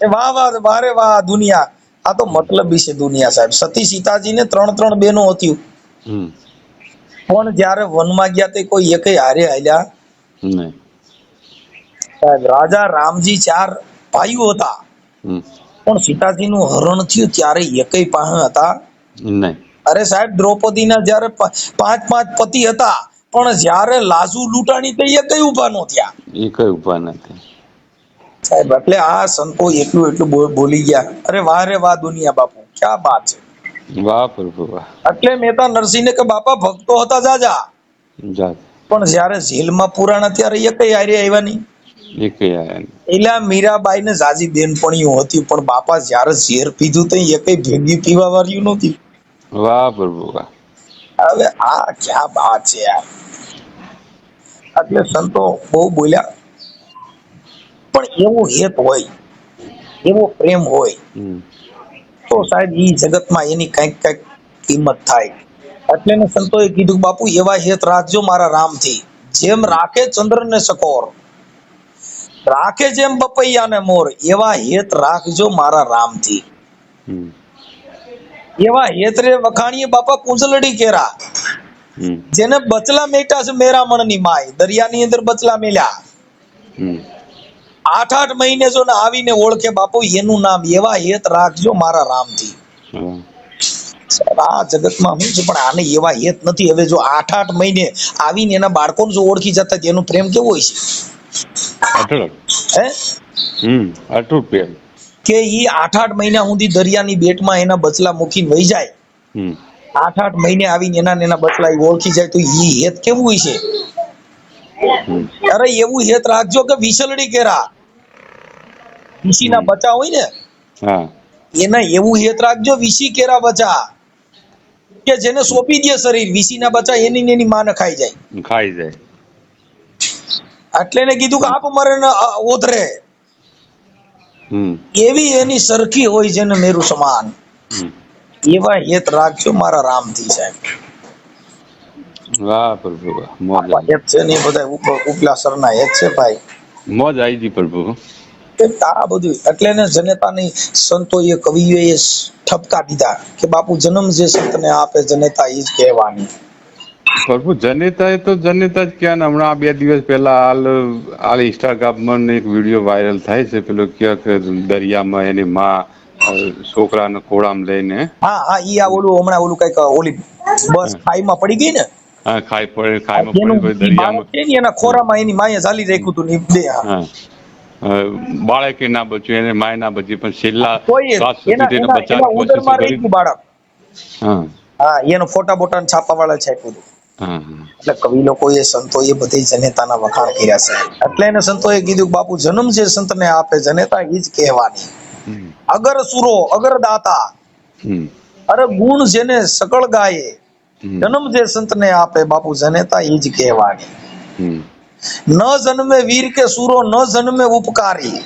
Speaker 2: એ વાહ વાહ વાહ રે વાહ દુનિયા, આ તો મતલબી છે દુનિયા સાહેબ. સતી સીતાજીને 3 બહેનો હતી,
Speaker 1: હમ.
Speaker 2: પણ જ્યારે વનમાં ગયા તે કોઈ એકેય હારે હાલ્યા
Speaker 1: નહીં.
Speaker 2: સાહેબ. રાજા રામજી 4 ભાઈઓ હતા,
Speaker 1: હમ.
Speaker 2: પણ સીતાજીનું હરણ થયું ત્યારે એકેય પાસે હતા
Speaker 1: નહીં.
Speaker 2: અરે સાહેબ, દ્રૌપદીના જ્યારે 5 પતિ હતા, પણ જ્યારે લાજુ લૂંટાણી તે એકેય ઊભા ન થયા
Speaker 1: એ કઈ ઉભા નથી
Speaker 2: સાહેબ. એટલે આ સંતો એટલું બોલી ગયા. અરે વાહ રે વાહ દુનિયા બાપુ, ક્યાં બાત છે.
Speaker 1: વાહ પ્રભુ વાહ.
Speaker 2: એટલે મહેતા નરસિંહને કે બાપા ભક્તો હતા જાજા,
Speaker 1: જાત
Speaker 2: પણ જ્યારે જેલમાં પુરાણા ત્યારે એકેય હારે આવ્યા નહીં.
Speaker 1: એ કઈ આયા નહીં.
Speaker 2: એલા મીરાબાઈ ને જાજી બેનપણીઓ હતી, પણ બાપા જ્યારે ઝેર પીધું તો એકેય ભેગી પીવા વાળ્યું નહોતી.
Speaker 1: વાહ પ્રભુ વાહ.
Speaker 2: હવે આ ક્યાં બાત છે યાર. એટલે સંતો બહુ બોલ્યા, પણ એવો હેત હોય, એવો પ્રેમ હોય
Speaker 1: હમ.
Speaker 2: તો સાહેબ ઈ જગતમાં એની કઈક કિંમત થાય. એટલે એને સંતોએ કીધું બાપુ એવા હેત રાખજો મારા રામથી, જેમ રાખે ચંદ્ર ને સકોર, રાખે જેમ બપૈયા ને મોર, એવા હેત રાખજો મારા રામથી.
Speaker 1: હમ.
Speaker 2: એવા હેત રે વખાણીએ બાપા કુંજલડી કેરા,
Speaker 1: હમ.
Speaker 2: જેને બચલા મેટા છે મેરામણ ની માય, દરિયાની અંદર બચલા મેલ્યા.
Speaker 1: હમ.
Speaker 2: 8 મહિને જો ને આવીને ઓળખે બાપુ એનું નામ. એવા હેત રાખજો મારા રામથી.
Speaker 1: વાહ.
Speaker 2: આ જગતમાં શું છે, પણ આને એવા હેત નથી. હવે જો 8 મહિને આવીને એના બાળકોને જો ઓળખી જતા, એનું પ્રેમ કેવો હોય છે
Speaker 1: અટળ.
Speaker 2: હે,
Speaker 1: હમ. અટૂટ પ્રેમ.
Speaker 2: કે ઈ 8 મહિના સુધી દરિયાની બેટમાં એના બચલા મૂકીને વહી જાય.
Speaker 1: હમ.
Speaker 2: 8 મહિને આવીને એના બચલા ઈ ઓળખી જાય તો ઈ હેત કેવું હોય છે.
Speaker 1: હમ.
Speaker 2: અરે એવું હેત રાખજો કે વિસલડી કેરા, વિસીના બચા હોય ને
Speaker 1: હા.
Speaker 2: એના એવું હેત રાખજો, વિસી કેરા બચા, કે જેને સોંપી દે શરીર. વિસીના બચા એની ને એની માને ખાઈ જાય.
Speaker 1: ખાઈ જાય.
Speaker 2: એટલે એને કીધું કે આપ મરે ને ઓતરે,
Speaker 1: હમ.
Speaker 2: એવી એની સરખી હોય જેને મેરુ સમાન.
Speaker 1: હમ.
Speaker 2: એવા હેત રાખજો મારા રામથી સાહેબ.
Speaker 1: વાહ પ્રભુ વાહ. મોજ
Speaker 2: આપણા હેત છે ને એ બધા ઉપલા સરના હેત છે ભાઈ.
Speaker 1: મોજ આવી ગઈ પ્રભુ.
Speaker 2: આ બધું એટલે ને જનેતાની સંતોએ કવિઓએ ઠપકા દીધા કે બાપુ જન્મ જે સંતને આપે જનેતા ઈ જ કહેવાની.
Speaker 1: પ્રભુ જનેતા એ તો જનેતા જ ક્યાં ને હમણાં 2 દિવસ પહેલા હાલ ઇન્સ્ટાગ્રામમાં એક વિડીયો વાયરલ થાય છે, પેલો ક્યાંક દરિયામાં એની માં છોકરાને ખોળામાં લઈને
Speaker 2: હા ઈ આ ઓલું હમણાં ઓલું કઈક ઓલી બસ ખાઈમાં પડી ગઈ ને,
Speaker 1: હા ખાઈમાં
Speaker 2: એનું
Speaker 1: પડી
Speaker 2: ઈ બાળક
Speaker 1: દરિયામાં.
Speaker 2: છે ને એના ખોરામાં એની માએ ઝાલી રાખ્યું હતું ને ઈ બે
Speaker 1: હા. બાળકે ના બચ્યું, એને માય ના બચી, પણ છેલ્લા
Speaker 2: કોઈ
Speaker 1: શ્વાસ સુધી તેને
Speaker 2: એના
Speaker 1: બચાવવાની કોશિશ
Speaker 2: ઉદરમાં રહી
Speaker 1: કરી.
Speaker 2: ગયું બાળક.
Speaker 1: હા.
Speaker 2: હા એનો ફોટા બોટા છાપા વાળા છાપ્યું હતું.
Speaker 1: હા.
Speaker 2: એટલે કવિ લોકોએ સંતોએ બધી જનેતાના વખાણ કર્યા છે. એટલે એને સંતોએ કીધું બાપુ જન્મ જે સંતને આપે જનેતા ઈ જ કહેવાની.
Speaker 1: હમ.
Speaker 2: અગર સુરો અગર દાતા,
Speaker 1: હમ.
Speaker 2: અરે ગુણ જેને સકળ ગાયે,
Speaker 1: હમ.
Speaker 2: જન્મ જે સંતને આપે બાપુ જનેતા ઈ જ કહેવાની.
Speaker 1: હમ.
Speaker 2: ન જન્મે વીર કે સુરો, ન જન્મે ઉપકારી,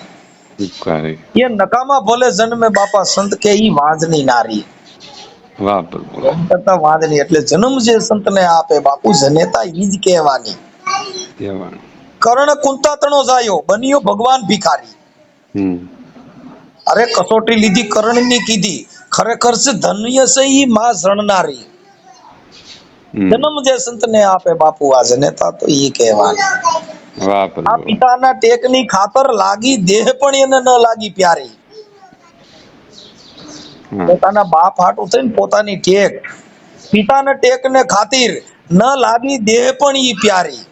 Speaker 1: ઉપકારી.
Speaker 2: એ નકામા ભલે જન્મે બાપા સંત કે ઈ વાંજની નારી.
Speaker 1: વાહ પ્રભુ.
Speaker 2: એમ કરતા વાંજની. એટલે જન્મ જે સંતને આપે બાપુ જનેતા ઈ જ કહેવાની.
Speaker 1: કહેવાનું.
Speaker 2: કર્ણ કુંતાતણો જાયો, બન્યો ભગવાન ભિખારી.
Speaker 1: હમ.
Speaker 2: અરે કસોટી લીધી કર્ણની કીધી, ખરેખર છે ધન્ય છે ઈ માં જણનારી.
Speaker 1: હમ.
Speaker 2: જન્મ જે સંતને આપે બાપુ આ જનેતા તો ઈ કહેવાની.
Speaker 1: વાહ
Speaker 2: આ
Speaker 1: પ્રભુ.
Speaker 2: પિતાના ટેકની ખાતર લાગી દેહ પણ એને ન લાગી પ્યારી.
Speaker 1: હા.
Speaker 2: પોતાના બાપ હાટું થઈને પોતાની ટેક, પિતાના ટેકને ખાतिर ન લાગી દેહ પણ ઈ પ્યારી.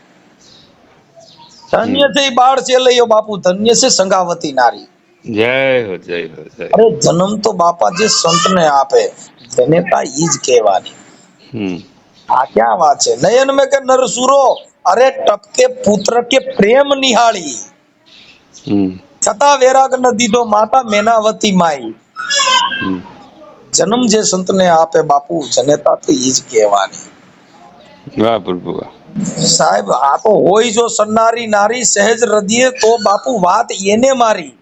Speaker 2: ધન્ય છે ઈ બાળ ચેલૈયો બાપુ, ધન્ય છે સંગાવતી નારી.
Speaker 1: જય હો જય હો જય.
Speaker 2: અરે જન્મ તો બાપા જે સંતને આપે, જનેતા ઈ જ કહેવાની.
Speaker 1: હમ
Speaker 2: આ ક્યાં વાત છે? નયન મેં કે નરસુરો અરે ટપકે પુત્ર કે પ્રેમ નિહાળી,
Speaker 1: હમ
Speaker 2: છતાં વેરાગ ન દીધો માતા મેનાવતી માઈ.
Speaker 1: હમ
Speaker 2: જન્મ જે સંતને આપે બાપુ, જનેતા તો ઈ જ કહેવાની.
Speaker 1: વાહ પ્રભુ વાહ.
Speaker 2: સાહેબ આ તો હોય જો સન્નારી નારી સહેજ હૃદયે તો બાપુ વાત એને મારી.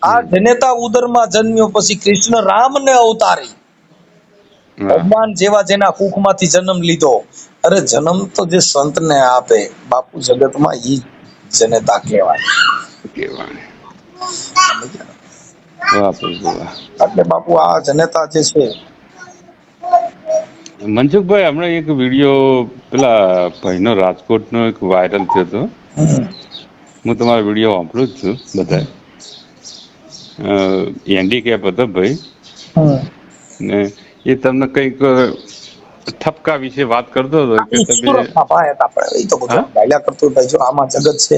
Speaker 2: આ જનેતા ઉદરમાં જન્મ્યો પછી કૃષ્ણ રામ ને અવતારી.
Speaker 1: વાહ
Speaker 2: ભગવાન જેવા જેના કુખમાંથી જન્મ લીધો. અરે જન્મ તો જે સંતને આપે બાપુ, જગતમાં ઈ જનેતા કહેવાય.
Speaker 1: કેવાય. વાહ પ્રભુ વાહ.
Speaker 2: એટલે બાપુ આ જનેતા જે છે.
Speaker 1: મનસુખભાઈ, હમણાં એક વિડીયો પેલા ભાઈનો રાજકોટનો એક વાયરલ થયો હતો. હું તમારો વિડીયો વાપરું જ છું બધા. હેન્ડીકેપ હતો ભાઈ, ને એ તમને કંઈક ઠપકા વિશે વાત કરતો હતો કે તમે,
Speaker 2: સુરતના ભાઈ હતા, આપણે એ તો બધું
Speaker 1: હા
Speaker 2: આમ ગાયલા કરતો હોય ભાઈ. જો આમાં જગત છે,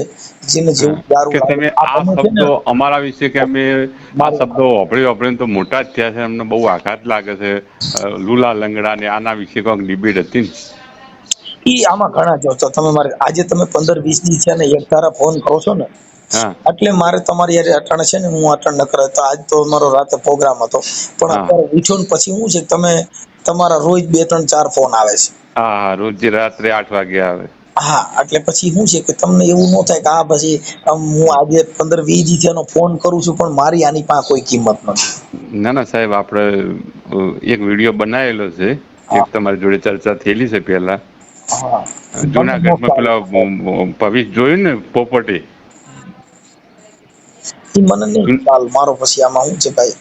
Speaker 2: જેને જેવું
Speaker 1: હા,
Speaker 2: દારૂ
Speaker 1: કે
Speaker 2: લાગે
Speaker 1: તમે
Speaker 2: આ
Speaker 1: આ
Speaker 2: તમે છે ને
Speaker 1: શબ્દો અમારા વિશે, કે અમે આ
Speaker 2: મારું
Speaker 1: શબ્દો વાપરીને તો મોટા જ થયા છે, અમને બહુ આઘાત લાગે છે, લુલા લંગડા ને આના વિશે કોઈક ડિબેટ હતી ને.
Speaker 2: ઈ આમાં ઘણા જો તો તમે મારે આજે તમે 15-20 દી છે ને એક ધારા ફોન કરો છો ને,
Speaker 1: હા
Speaker 2: એટલે મારે તમારી યારે અટાણે છે ને હું અટાણ ન કરે તો આજ તો મારો રાતે પ્રોગ્રામ હતો, પણ
Speaker 1: હા
Speaker 2: અત્યારે ઉઠ્યો ને પછી શું છે તમે તમારા રોજ 2-3-4 ફોન આવે છે.
Speaker 1: હા હા, રોજ રાત્રે 8 વાગે આવે.
Speaker 2: હા, એટલે પછી શું છે કે તમને એવું ન થાય કે આ પછી હું આજે 15-20 દી થયાનો ફોન કરું છું પણ મારી આની પાસે કોઈ કિંમત નથી.
Speaker 1: ના ના સાહેબ, આપણે એક વિડીયો બનાવેલો છે, એક
Speaker 2: હા
Speaker 1: તમારી જોડે ચર્ચા થયેલી છે પેલા.
Speaker 2: હા, મને નો
Speaker 1: જુનાગઢમાં
Speaker 2: ખ્યાલ
Speaker 1: પેલા
Speaker 2: હતો.
Speaker 1: ભવિષ જોયું ને પોપટી,
Speaker 2: ઈ મને નહીં ખ્યાલ મારો. પછી આમાં શું છે ભાઈ?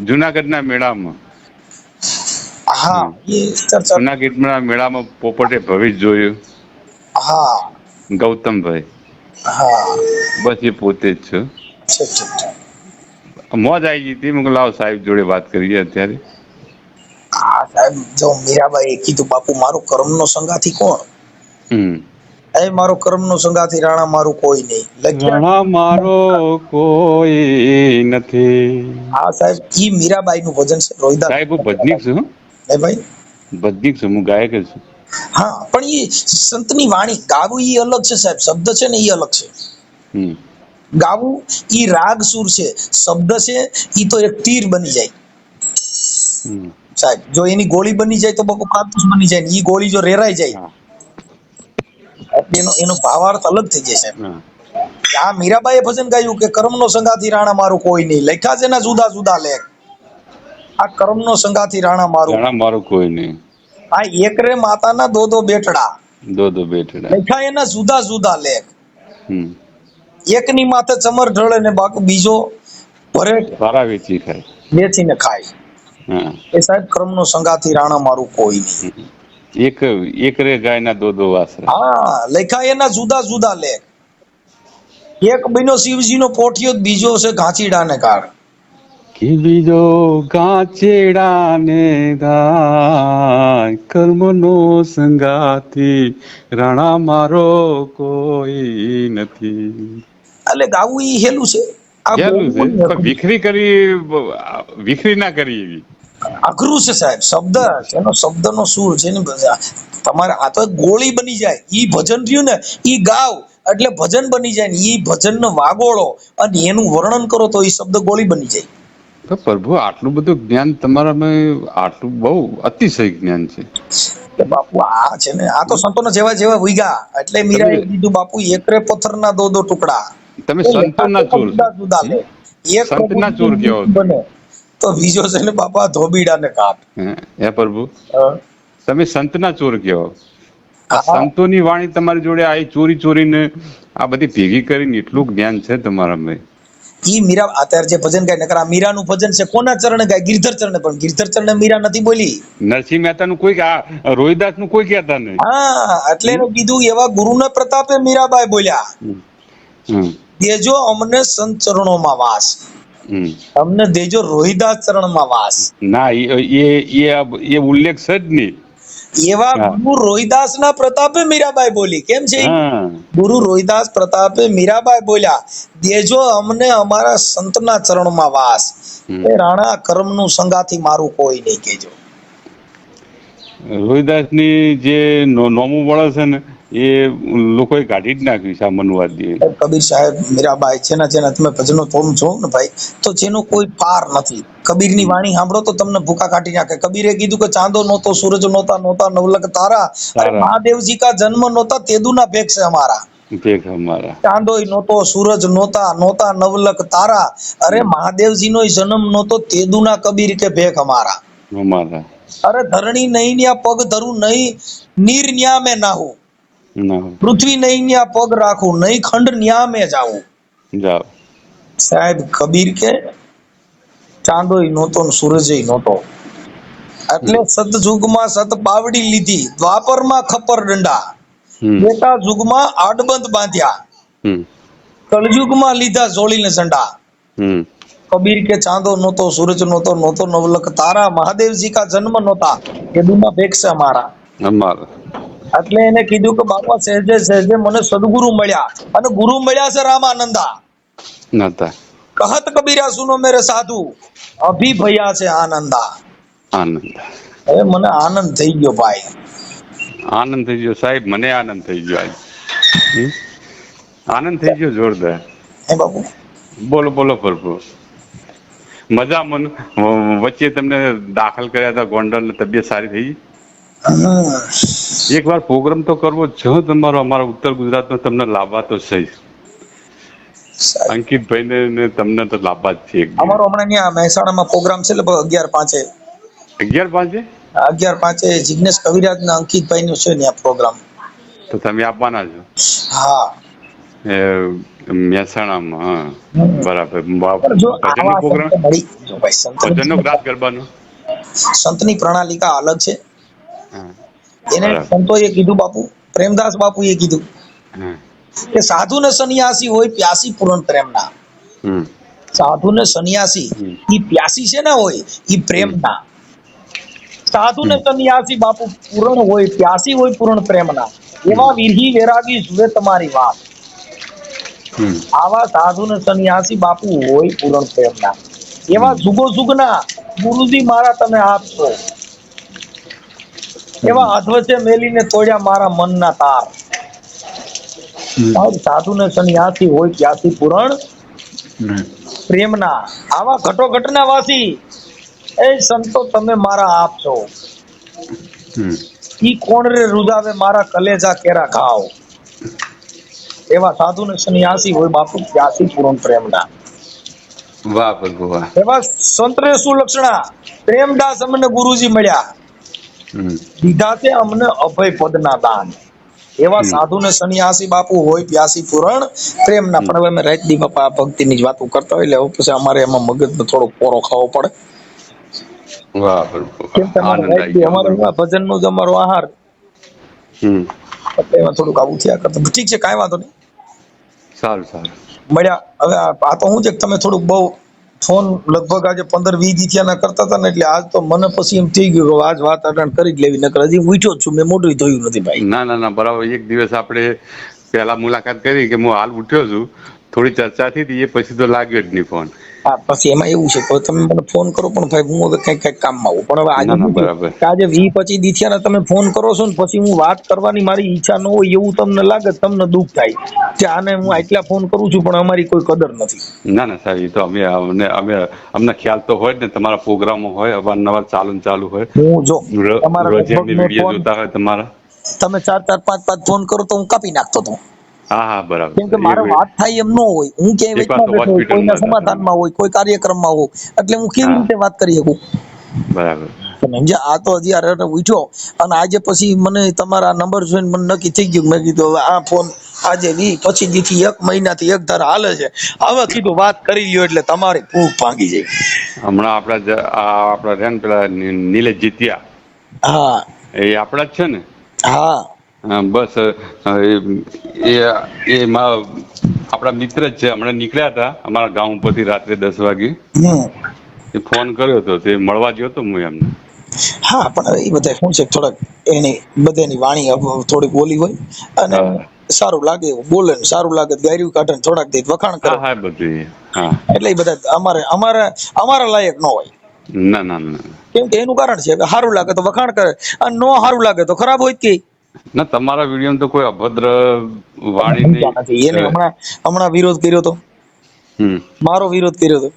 Speaker 1: જુનાગઢના મેળામાં,
Speaker 2: હા, એ ચર્ચા.
Speaker 1: જુનાગઢના મેળામાં પોપટે ભવિષ જોયું.
Speaker 2: હા
Speaker 1: ગૌતમભાઈ,
Speaker 2: હા,
Speaker 1: બસ એ પોતે જ છે.
Speaker 2: ઠીક ઠીક ઠીક.
Speaker 1: મોજ આવી ગઈ હતી. મેં કીધું લાવો સાહેબ જોડે વાત કરીએ અત્યારે.
Speaker 2: હા સાહેબ, જો મીરાબાઈએ કીધું બાપુ મારો કર્મનો સંગાથી કોણ?
Speaker 1: હમ
Speaker 2: એ મારો કર્મનો સંગાથી રાણા મારું કોઈ નહીં.
Speaker 1: રાણા મારો
Speaker 2: લખ્યા.
Speaker 1: કોઈ નથી.
Speaker 2: હા સાહેબ, ઈ મીરાબાઈનું ભજન છે, રોહિદાસ.
Speaker 1: સાહેબ હું ભજનીક છું,
Speaker 2: એ ભાઈ,
Speaker 1: ભજનીક છું, હું ગાયક જ છું.
Speaker 2: હા, પણ ઈ સંતની વાણી ગાવું ઈ અલગ છે સાહેબ. શબ્દ છે ને ઈ અલગ છે.
Speaker 1: હમ
Speaker 2: ગાવું ઈ રાગ સુર છે, શબ્દ છે ઈ તો એક તીર બની જાય
Speaker 1: હમ
Speaker 2: સાહેબ. જો એની ગોળી બની જાય તો બકો કારતૂસ બની જાય ને ઈ ગોળી જો રેરાઈ જાય
Speaker 1: હા
Speaker 2: એટલે એનો ભાવાર્થ અલગ થઈ જાય સાહેબ.
Speaker 1: હા
Speaker 2: આ મીરાબાઈએ ભજન ગાયું કે કર્મનો સંગાથી રાણા મારું કોઈ નહીં. લખ્યા છે એના જુદા જુદા લેખ. આ કર્મનો સંગાથી રાણા મારું.
Speaker 1: રાણા મારો કોઈ નહીં.
Speaker 2: આ એક રે માતાના દો બેટડા.
Speaker 1: દો દો બેટડા.
Speaker 2: લખ્યા એના જુદા જુદા લેખ.
Speaker 1: હમ
Speaker 2: એકની માથે ચમર ઢળે ને બાકી બીજો ભરે
Speaker 1: સારા વેચી ખાય.
Speaker 2: બેસીને ખાય.
Speaker 1: હા
Speaker 2: એ સાહેબ કર્મનો સંગાથી રાણા મારું કોઈ નહીં.
Speaker 1: એક એક રે ગાયના દો વાસરા.
Speaker 2: હા, લખ્યા એના જુદા જુદા લેખ. એક બન્યો શિવજીનો પોઠિયો, બીજો છે ઘાંચીડાને કાળ.
Speaker 1: કે બીજો કાચેડા ને ગાય, કર્મનો સંગાથી રાણા મારો કોઈ નથી.
Speaker 2: એટલે ગાવું ઈ હેલું છે. આ
Speaker 1: હેલું છે,
Speaker 2: બોલવું ઈ
Speaker 1: પણ
Speaker 2: અઘરું.
Speaker 1: વિખરી ના કરી એવી.
Speaker 2: અઘરું છે સાહેબ. શબ્દ જેનો શબ્દનો સૂર જેની તમારે આ તો ગોળી બની જાય. ઈ ભજન રહ્યું ને ઈ ગાવ એટલે ભજન બની જાય ને ઈ ભજનનો વાગોળો અને એનું વર્ણન કરો તો ઈ શબ્દ ગોળી બની જાય.
Speaker 1: તો પ્રભુ, આટલું બધું જ્ઞાન તમારામાં, આટલું બહુ અતિશય જ્ઞાન છે.
Speaker 2: કે બાપુ આ છે ને આ તો સંતોના જેવા જેવા ઉઈગા એટલે
Speaker 1: તમે
Speaker 2: મીરાએ કીધું બાપુ એકરે પથ્થરના દો ટુકડા.
Speaker 1: તમે
Speaker 2: એ
Speaker 1: સંતોના
Speaker 2: લખાણ
Speaker 1: ચોર છો.
Speaker 2: જુદા જુદા લે. એક
Speaker 1: સંતના ચોર
Speaker 2: પ્રભુજીનું
Speaker 1: કેવો
Speaker 2: ગીત
Speaker 1: છો.
Speaker 2: બને તો બીજો છે ને બાપા ધોબીડાને કાપ.
Speaker 1: હે પ્રભુ, તમે સંતના ચોર કહેવો. આ
Speaker 2: હા,
Speaker 1: સંતોની વાણી તમારી જોડે આવી ચોરીને આ બધી ભેગી કરીને એટલું જ્ઞાન છે તમારામાં.
Speaker 2: ઈ મીરા અત્યારે જે ભજન ગાય નકર આ મીરાનું ભજન છે કોના ચરણે ગાય? ગિરધર ચરણે. પણ ગિરધર ચરણે મીરા નથી બોલી.
Speaker 1: નરસિંહ મહેતાનું કોઈ, આ રોહિદાસનું કોઈ કહેતા નહીં.
Speaker 2: હા, એટલે
Speaker 1: હમ
Speaker 2: એને કીધું એવા ગુરુના પ્રતાપે મીરાબાઈ બોલ્યા,
Speaker 1: હમ
Speaker 2: દેજો અમને સંત ચરણોમાં વાસ.
Speaker 1: હમ
Speaker 2: અમને દેજો રોહિદાસ ચરણમાં વાસ.
Speaker 1: ના, એ ઉલ્લેખ છે જ નહીં.
Speaker 2: એવા
Speaker 1: હા
Speaker 2: ગુરુ રોહિદાસના પ્રતાપે મીરાબાઈ બોલી. કેમ છે?
Speaker 1: હા
Speaker 2: ગુરુ રોહિદાસ પ્રતાપે મીરાબાઈ બોલ્યા, દેજો અમને અમારા સંતના ચરણમાં વાસ.
Speaker 1: હમ
Speaker 2: એ રાણા કર્મનું સંગાથી મારું કોઈ નહીં કેજો.
Speaker 1: રોહિદાસની જે નોમું વળે છે ને એ લોકોએ કાઢી જ નાખ્યું છે આ મનુવાદી.
Speaker 2: કબીર સાહેબ, મીરાબાઈ, જેના તમે ભજનો થોડું જોવો ને ભાઈ, તો જેનો કોઈ પાર નથી. કબીરની વાણી સાંભળો તો તમને ભૂખા કાઢી નાખે. કબીરે કીધું કે ચાંદો નહોતો, સૂરજ નહોતા, નહોતા નવલખ તારા, અરે મહાદેવજી કા જન્મ નહોતા, તેદુના ભેગ છે અમારા.
Speaker 1: ભેગ અમારા.
Speaker 2: ચાંદોય નહોતો, સૂરજ નહોતા, નહોતા નવલખ તારા, અરે મહાદેવજીનો જન્મ નહોતો, તેદુના કબીર કે ભેગ અમારા.
Speaker 1: અમારા.
Speaker 2: અરે ધરણી નહીં ન્યા પગ ધરું, નહીં નીર ન્યા મેં નાહું, પૃથ્વી નહીં ન્યા પગ રાખું, નહીં ખંડ ન્યા મેં જાઉં.
Speaker 1: જાઓ
Speaker 2: સાહેબ કબીર કે ચાંદોય નહોતો ને સૂરજય નહોતો, એટલે સતયુગમાં સત બાવડી લીધી, દ્વાપરમાં ખપર દંડા, બેટા યુગમાં આડબંધ બાંધ્યા, કળયુગમાં લીધા જોડીને ઝંડા. કબીર કે ચાંદો નહોતો, સૂરજ નહોતો, નહોતો નવલખ તારા, મહાદેવજી કા જન્મ નહોતા, એ દુના ભેગ છે અમારા. એટલે એને કીધું કે બાપા સહેજે સહેજે મને સદગુરુ મળ્યા, અને ગુરુ મળ્યા છે રામાનંદા. કહત કબીરા સુનો મેરે સાધુ, અભિભયા છે આનંદા.
Speaker 1: આનંદ.
Speaker 2: હવે મને આનંદ થઈ ગયો ભાઈ,
Speaker 1: આનંદ થઈ ગયો સાહેબ, મને આનંદ થઈ ગયો આજ. આનંદ થઈ ગયો જોરદાર.
Speaker 2: હે બાપુ,
Speaker 1: બોલો બોલો પ્રભુ. મજા મન વચ્ચે તમને દાખલ કર્યા હતા ગોંડલ, તબિયત સારી થઈ? એક વાર પ્રોગ્રામ તો કરવો જ છે તમારો, અમારા ઉત્તર ગુજરાતમાં તમને લાવવા તો છે. અંકિતભાઈ ને તમને તો લાવવા જ છે.
Speaker 2: અમારો હમણાં ત્યાં મહેસાણામાં પ્રોગ્રામ છે, લગભગ 11/5.
Speaker 1: 11/5?
Speaker 2: 11/5 જિગ્નેશ કવિરાજ ને અંકિતભાઈ નું છે ત્યાં પ્રોગ્રામ.
Speaker 1: તો તમે આપવાના છો?
Speaker 2: હા,
Speaker 1: મહેસાણામાં. બરાબર. ભજનનો પ્રોગ્રામ, ભજનનો રાસ ગરબાનો.
Speaker 2: સંતની પ્રણાલિકા અલગ છે. એને સંતોએ કીધું, બાપુ પ્રેમદાસ બાપુ એ કીધું કે સાધુ ને સન્યાસી હોય પ્યાસી પૂરણ પ્રેમના. સાધુ ને સન્યાસી ઈ પ્યાસી છે ને હોય ઈ પ્રેમના. સાધુ ને સન્યાસી બાપુ પૂરણ હોય, પ્યાસી હોય પૂરણ પ્રેમના. એવા વિરહી વેરાગી જુએ તમારી વાત. આવા સાધુ ને સન્યાસી બાપુ હોય પૂરણ પ્રેમના. એવા જુગો જુગના ગુરુજી મારા તમે આપશો. એવા અધવચે મેલીને તોડ્યા મારા મનના તાર. સાધુ ને સન્યાસી હોય પ્યાસી પૂરણ પ્રેમના. આવા ઘટો ઘટના વાસી એ સંતો તમે મારા આપશો. ઈ કોણ રે રૂજાવે મારા કલેજા કેરા ખાવ. એવા સાધુ ને સન્યાસી હોય બાપુ પ્યાસી પૂરણ પ્રેમના.
Speaker 1: વાહ પ્રભુ વાહ.
Speaker 2: એવા સંતરે સુલક્ષણા પ્રેમદાસ અમને ગુરુજી મળ્યા, દીધા છે અમને અભય પદના દાન. એવા સાધુ ને સન્યાસી બાપુ હોય પ્યાસી પૂરણ પ્રેમના. પણ હવે અમે રાત દી બાપા આ ભક્તિની જ વાતો કરતા હોય એટલે પછી અમારે એમાં મગજનો થોડો પોરો ખાવો પડે.
Speaker 1: વાહ પ્રભુ.
Speaker 2: કેમ તમારે રાત દી અમારે ભજનનો જ અમારો આહાર, એટલે એમાં થોડુંક આવું થયા કરતું. ઠીક છે, કાંઈ વાંધો નહીં.
Speaker 1: સારું સારું
Speaker 2: મળ્યા. હવે આ તો હું છે કે તમે થોડુંક બહુ ફોન લગભગ આજે 15-20 દી થયા કરતા હતા ને, એટલે આજ તો મને પછી એમ થઈ ગયું કે આજ વાત અટણ કરી જ લેવી. નકર હજી ઉઠ્યો જ છું, મેં મોઢું ધોયું નથી ભાઈ.
Speaker 1: ના બરાબર. એક દિવસ આપણે પહેલા મુલાકાત કરી કે હું હાલ ઉઠ્યો છું, થોડી ચર્ચા થઈ હતી, એ પછી તો લાગ્યો જ નહીં ફોન.
Speaker 2: હા, પછી એમાં એવું છે કે તમે મને ફોન કરો પણ ભાઈ હું હવે કઈક કામમાં આવું. પણ હવે આજે 20-25 દી થયા તમે ફોન કરો છો ને પછી હું વાત કરવાની મારી ઈચ્છા ન હોય એવું તમને લાગે, તમને દુઃખ થાય કે આને હું આટલા ફોન કરું છું પણ અમારી કોઈ કદર નથી.
Speaker 1: ના સાહેબ, એ તો અમને ખ્યાલ તો હોય જ ને, તમારા પ્રોગ્રામો હોય અવારનવાર ચાલુ હોય.
Speaker 2: હું જો
Speaker 1: વિડીયો જોતા હોય તમારા,
Speaker 2: તમે 4-4, 5-5 ફોન કરો તો હું કાપી નાખતો હતો.
Speaker 1: હા બરાબર.
Speaker 2: કેમ કે મારે વાત થાય એમ ન હોય, હું ક્યાંય કોઈના સમાધાનમાં હોય, કોઈ કાર્યક્રમમાં હોય, એટલે હું કેવી રીતે વાત કરી શકું?
Speaker 1: બરાબર.
Speaker 2: આ તો હજી ઉઠ્યો અને આજે પછી મને તમારા નંબર જોઈને મને નક્કી થઈ ગયું. મેં કીધું હવે આ ફોન આજે 20-25 દી થી 1 મહિનાથી એક ધારા હાલે છે, હવે કીધું વાત કરી લ્યો એટલે તમારી ભૂખ ભાંગી જાય.
Speaker 1: હમણાં આપડા રેન પેલા નીલેશ જીત્યા, હા એ આપડા જ છે ને? હા બસ એ આપડા મિત્ર જ છે. હમણાં નીકળ્યા હતા અમારા ગામ ઉપરથી રાત્રે 10 વાગે. એ ફોન કર્યો હતો, તે મળવા ગયો હતો હું એમને.
Speaker 2: હા, પણ એ બધા શું છે, થોડાક એની બધાની વાણી થોડીક બોલી હોય અને સારું લાગે એવું બોલે, સારું લાગે ગાયરું કાઢે, થોડાક દે વખાણ કરે. હા બધું. હા, એટલે એ બધા અમારા લાયક ન હોય.
Speaker 1: ના ના ના
Speaker 2: કેમ કે એનું કારણ છે કે સારું લાગે તો વખાણ કરે અને નો સારું લાગે તો ખરાબ હોય જ કે.
Speaker 1: ના, તમારા વિડીયો તો કોઈ અભદ્ર
Speaker 2: તમે
Speaker 1: વાણી
Speaker 2: સમજ્યા નથી. એને
Speaker 1: નહીં.
Speaker 2: હમણાં વિરોધ કર્યો તો,
Speaker 1: હમ
Speaker 2: મારો વિરોધ કર્યો તો.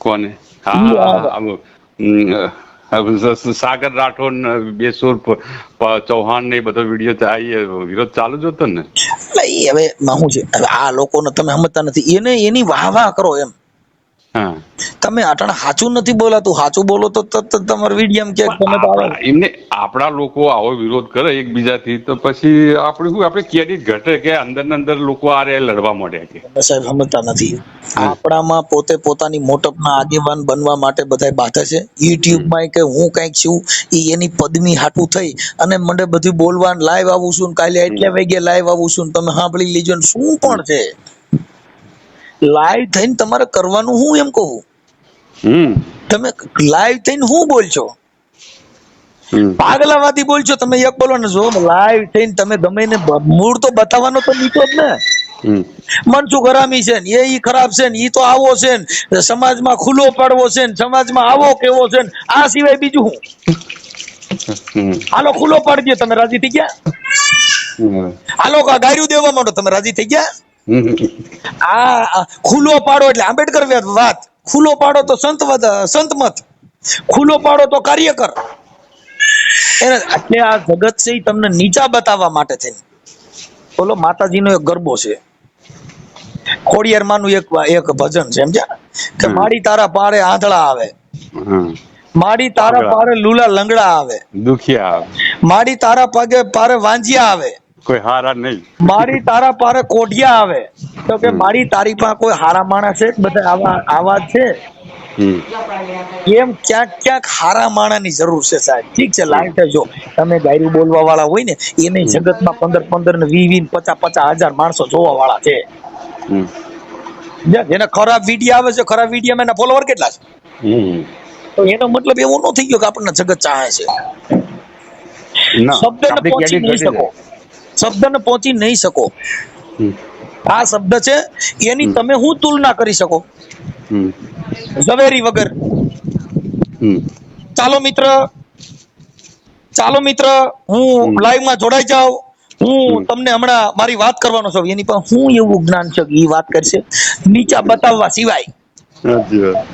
Speaker 1: કોને? હા
Speaker 2: ઈ
Speaker 1: હા
Speaker 2: આ-
Speaker 1: હા, સાગર રાઠોડ ને બેસુર ચૌહાણ ને એ બધો વિડીયો વિરોધ ચાલુ જ હતો ને.
Speaker 2: એટલે ઈ હવે શું છે, હવે આ લોકોને તમે સમજતા નથી. એને એની વાહ વાહ કરો એમ.
Speaker 1: હા,
Speaker 2: તમે અટાણે સાચું નથી બોલાતું, સાચું બોલો તો તરત જ તમારા વિડીયમ કે
Speaker 1: પણ
Speaker 2: તમે તો આવો.
Speaker 1: આપણા લોકો આવો વિરોધ કરે એકબીજાથી તો પછી આપણે ક્રેડિટ ઘટે કે અંદર ને અંદર લોકો આ રે લડવા માંડ્યા કે.
Speaker 2: તમે સાહેબ સમજતા નથી.
Speaker 1: હા,
Speaker 2: આપણામાં પોતે પોતાની મોટપના આગેવાન બનવા માટે બધા બાધે છે.
Speaker 1: હમ,
Speaker 2: યુટ્યુબમાં કે હું કઈક છું ઈ એની પદવી હાટું થઈ અને મને બધું બોલવાનું લાઈવ આવું છું ને કાલે
Speaker 1: હમ,
Speaker 2: એટલા વાગે લાઈવ આવું છું ને તમે સાંભળી લીજો ને શું
Speaker 1: હમ,
Speaker 2: પણ છે લાઈવ થઈને તમારે કરવાનું. હું એમ કહું,
Speaker 1: હમ,
Speaker 2: તમે લાઈવ થઈને શું બોલશો?
Speaker 1: હમ,
Speaker 2: પાગલાવાદી બોલશો તમે. એક બોલો ને, જો લાઈવ થઈને તમે ગમે ને મૂળ તો બતાવવાનો તો નીચો જ ને.
Speaker 1: હમ,
Speaker 2: મનસુખ હરામી છે ને એ ખરાબ છે ને, ઈ તો આવો છે ને, સમાજમાં ખુલ્લો પાડવો છે ને, સમાજમાં આવો કેવો છે ને, આ સિવાય બીજું હું?
Speaker 1: હમ,
Speaker 2: હાલો ખુલ્લો પાડી દે, તમે રાજી થઈ ગયા?
Speaker 1: હમ,
Speaker 2: હાલો ગાયરું દેવા માંડો, તમે રાજી થઈ ગયા?
Speaker 1: હમ,
Speaker 2: આ ખુલ્લો પાડો એટલે આંબેડકર વાત, ખુલ્લો પાડો તો સંત મત, ખુલ્લો પાડો તો કાર્યકર. એને એટલે આ જગત છે ઈ તમને નીચા બતાવવા માટે છે. બોલો, માતાજીનો એક ગરબો છે, ખોડિયાર માનું એક ભજન છે, સમજ્યા? કે માડી તારા પારે આંધળા આવે,
Speaker 1: હમ.
Speaker 2: માડી તારા
Speaker 1: પાગલા
Speaker 2: પારે લુલા લંગડા આવે,
Speaker 1: દુખિયા
Speaker 2: માડી તારા પગે પારે વાંજિયા આવે,
Speaker 1: કોઈ હારા નહીં.
Speaker 2: મારી તારા પારે કોઢિયા આવે. તો કે
Speaker 1: હમ,
Speaker 2: મારી તારી પાસે કોઈ હારા માણસ છે? બધા આવા છે.
Speaker 1: હમ,
Speaker 2: એમ ક્યાંક ક્યાંક હારા માણાની જરૂર છે સાહેબ. ઠીક છે,
Speaker 1: હમ,
Speaker 2: લાઈટ જો તમે ગાયરું બોલવા વાળા હોય ને, એને
Speaker 1: હમ,
Speaker 2: જગતમાં 15 ને 20 50 હજાર માણસો જોવા વાળા છે.
Speaker 1: હમ,
Speaker 2: જેને ખરાબ વિડીયો આવે છે, ખરાબ વિડીયોમાં એના ફોલોવર કેટલા છે?
Speaker 1: હમ.
Speaker 2: તો એનો મતલબ એવો ન થઈ ગયો કે આપણને જગત ચાહે છે.
Speaker 1: ના,
Speaker 2: શબ્દને
Speaker 1: આપણી
Speaker 2: પહોંચી
Speaker 1: ક્રેડિટ
Speaker 2: નહીં
Speaker 1: ઘટી
Speaker 2: શકો,
Speaker 1: જાય.
Speaker 2: શબ્દને પહોંચી નહીં શકો.
Speaker 1: હમ,
Speaker 2: આ શબ્દ છે, એની
Speaker 1: હમ,
Speaker 2: તમે શું તુલના કરી શકો?
Speaker 1: હમ,
Speaker 2: ઝવેરી વગર.
Speaker 1: હમ,
Speaker 2: ચાલો મિત્ર, ચાલો મિત્ર, હું
Speaker 1: હમ,
Speaker 2: લાઈવમાં જોડાઈ જાઉં. હું
Speaker 1: હમ.
Speaker 2: તમને હમણાં મારી વાત કરવાનો છું. એની પાસે હું એવું જ્ઞાન છે કે એ વાત કરશે નીચા બતાવવા સિવાય.
Speaker 1: સાચી વાત.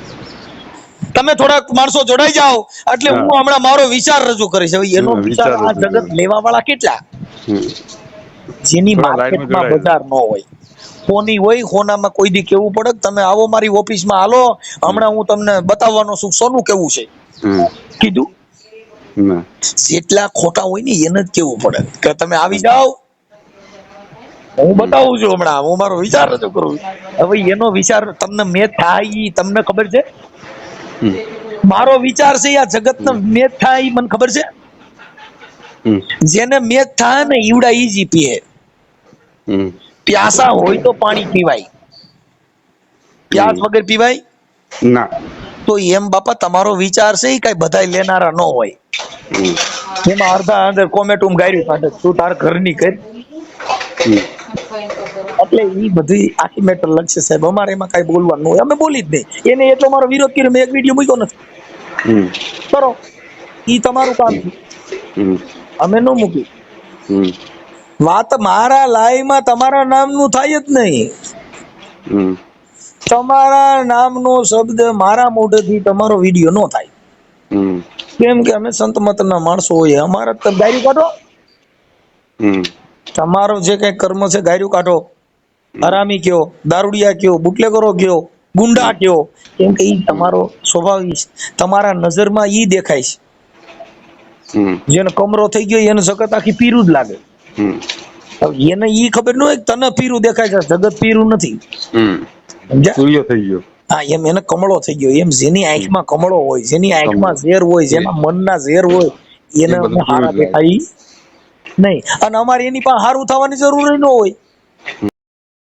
Speaker 2: તમે થોડાક માણસો જોડાઈ જાઓ એટલે હું
Speaker 1: હા,
Speaker 2: હમણાં મારો વિચાર રજૂ કરીશ. હવે એનો વિચાર
Speaker 1: વિચારો
Speaker 2: આ
Speaker 1: શું
Speaker 2: જગત
Speaker 1: કરે.
Speaker 2: લેવા વાળા કેટલા?
Speaker 1: હમ.
Speaker 2: જેની
Speaker 1: થોડા લાઈનમાં
Speaker 2: માર્કેટમાં
Speaker 1: જોડાઈ
Speaker 2: બજાર ન હોય, હોની હોય, હોનામાં કોઈ દી કેવું પડે કે તમે આવો મારી ઓફિસમાં, હાલો
Speaker 1: જાય.
Speaker 2: હમણાં હું તમને બતાવવાનો છું સોનું કેવું છે.
Speaker 1: હમ,
Speaker 2: કીધું
Speaker 1: ના.
Speaker 2: જેટલા ખોટા હોય ને એને જ કેવું પડે કે તમે આવી જાઓ, હું
Speaker 1: હમ,
Speaker 2: બતાવું છું હમણાં, હું મારો વિચાર રજૂ કરું. હવે એનો વિચાર તમને મેચ થાય ઈ તમને ખબર છે?
Speaker 1: હમ,
Speaker 2: મારો વિચાર છે આ જગતનો મેચ થાય ઈ મને ખબર છે.
Speaker 1: હમ,
Speaker 2: જેને મેચ થાય ને ઈવડા ઈજી પીએ.
Speaker 1: હમ,
Speaker 2: પ્યાસા હોય તો પાણી પીવાય, પ્યાસ
Speaker 1: હમ.
Speaker 2: વગર પીવાય?
Speaker 1: ના.
Speaker 2: તો એમ બાપા તમારો વિચાર છે ઈ કઈ બધાય લેનારા ન હોય.
Speaker 1: હમ,
Speaker 2: એમાં અડધા અંદર કોમેન્ટ ગાયરી કાઢે, તું તાર ઘરની કર.
Speaker 1: હમ,
Speaker 2: એટલે ઈ બધી આખી મેટર લગશે સાહેબ. અમારે એમાં કઈ બોલવાનું હોય, અમે બોલી જ નહીં. એને એટલો મારો વિરોધ કર્યો, મેં એક વિડીયો મૂક્યો નથી.
Speaker 1: હમ,
Speaker 2: કરો, ઈ તમારું કામ છે,
Speaker 1: હમ,
Speaker 2: અમે ન મૂકી.
Speaker 1: હમ,
Speaker 2: વાત મારા લાઈવમાં તમારા નામનું થાય જ નહીં.
Speaker 1: હમ.
Speaker 2: તમારા નામનો શબ્દ મારા મોઢેથી તમારો વિડીયો ન થાય.
Speaker 1: હમ,
Speaker 2: કેમ કે અમે સંત મતના માણસો હોય. અમારા તો ગાયરું કાઢો,
Speaker 1: હમ,
Speaker 2: તમારો જે કઈ કર્મ છે ગાયરું કાઢો. હરામી કયો, દારૂડિયા કયો, બુટલેગરો કયો, ગુંડા કયો, કેમ કે ઈ તમારો સ્વભાવ ઈ છે. તમારા નજરમાં ઈ દેખાય છે.
Speaker 1: હમ,
Speaker 2: જેનો કમરો થઈ ગયો એને જગત આખી પીરું જ લાગે.
Speaker 1: હમ,
Speaker 2: હવે એને ઈ ખબર ન હોય કે તને પીરું દેખાય છે, જગત પીરું નથી.
Speaker 1: હમ.
Speaker 2: સમજ્યા?
Speaker 1: સૂર્ય થઈ ગયો.
Speaker 2: હા, એમ એને કમળો થઈ ગયો. એમ જેની આંખમાં કમળો હોય, જેની આંખમાં
Speaker 1: કમળો.
Speaker 2: ઝેર હોય, જેના મનના ઝેર હોય, એને
Speaker 1: એ
Speaker 2: અમે
Speaker 1: બધું પીળું
Speaker 2: હારા
Speaker 1: જ લાગે.
Speaker 2: દેખાય નહીં. અને અમારે એની પાસે હારું થવાની જરૂર ન હોય.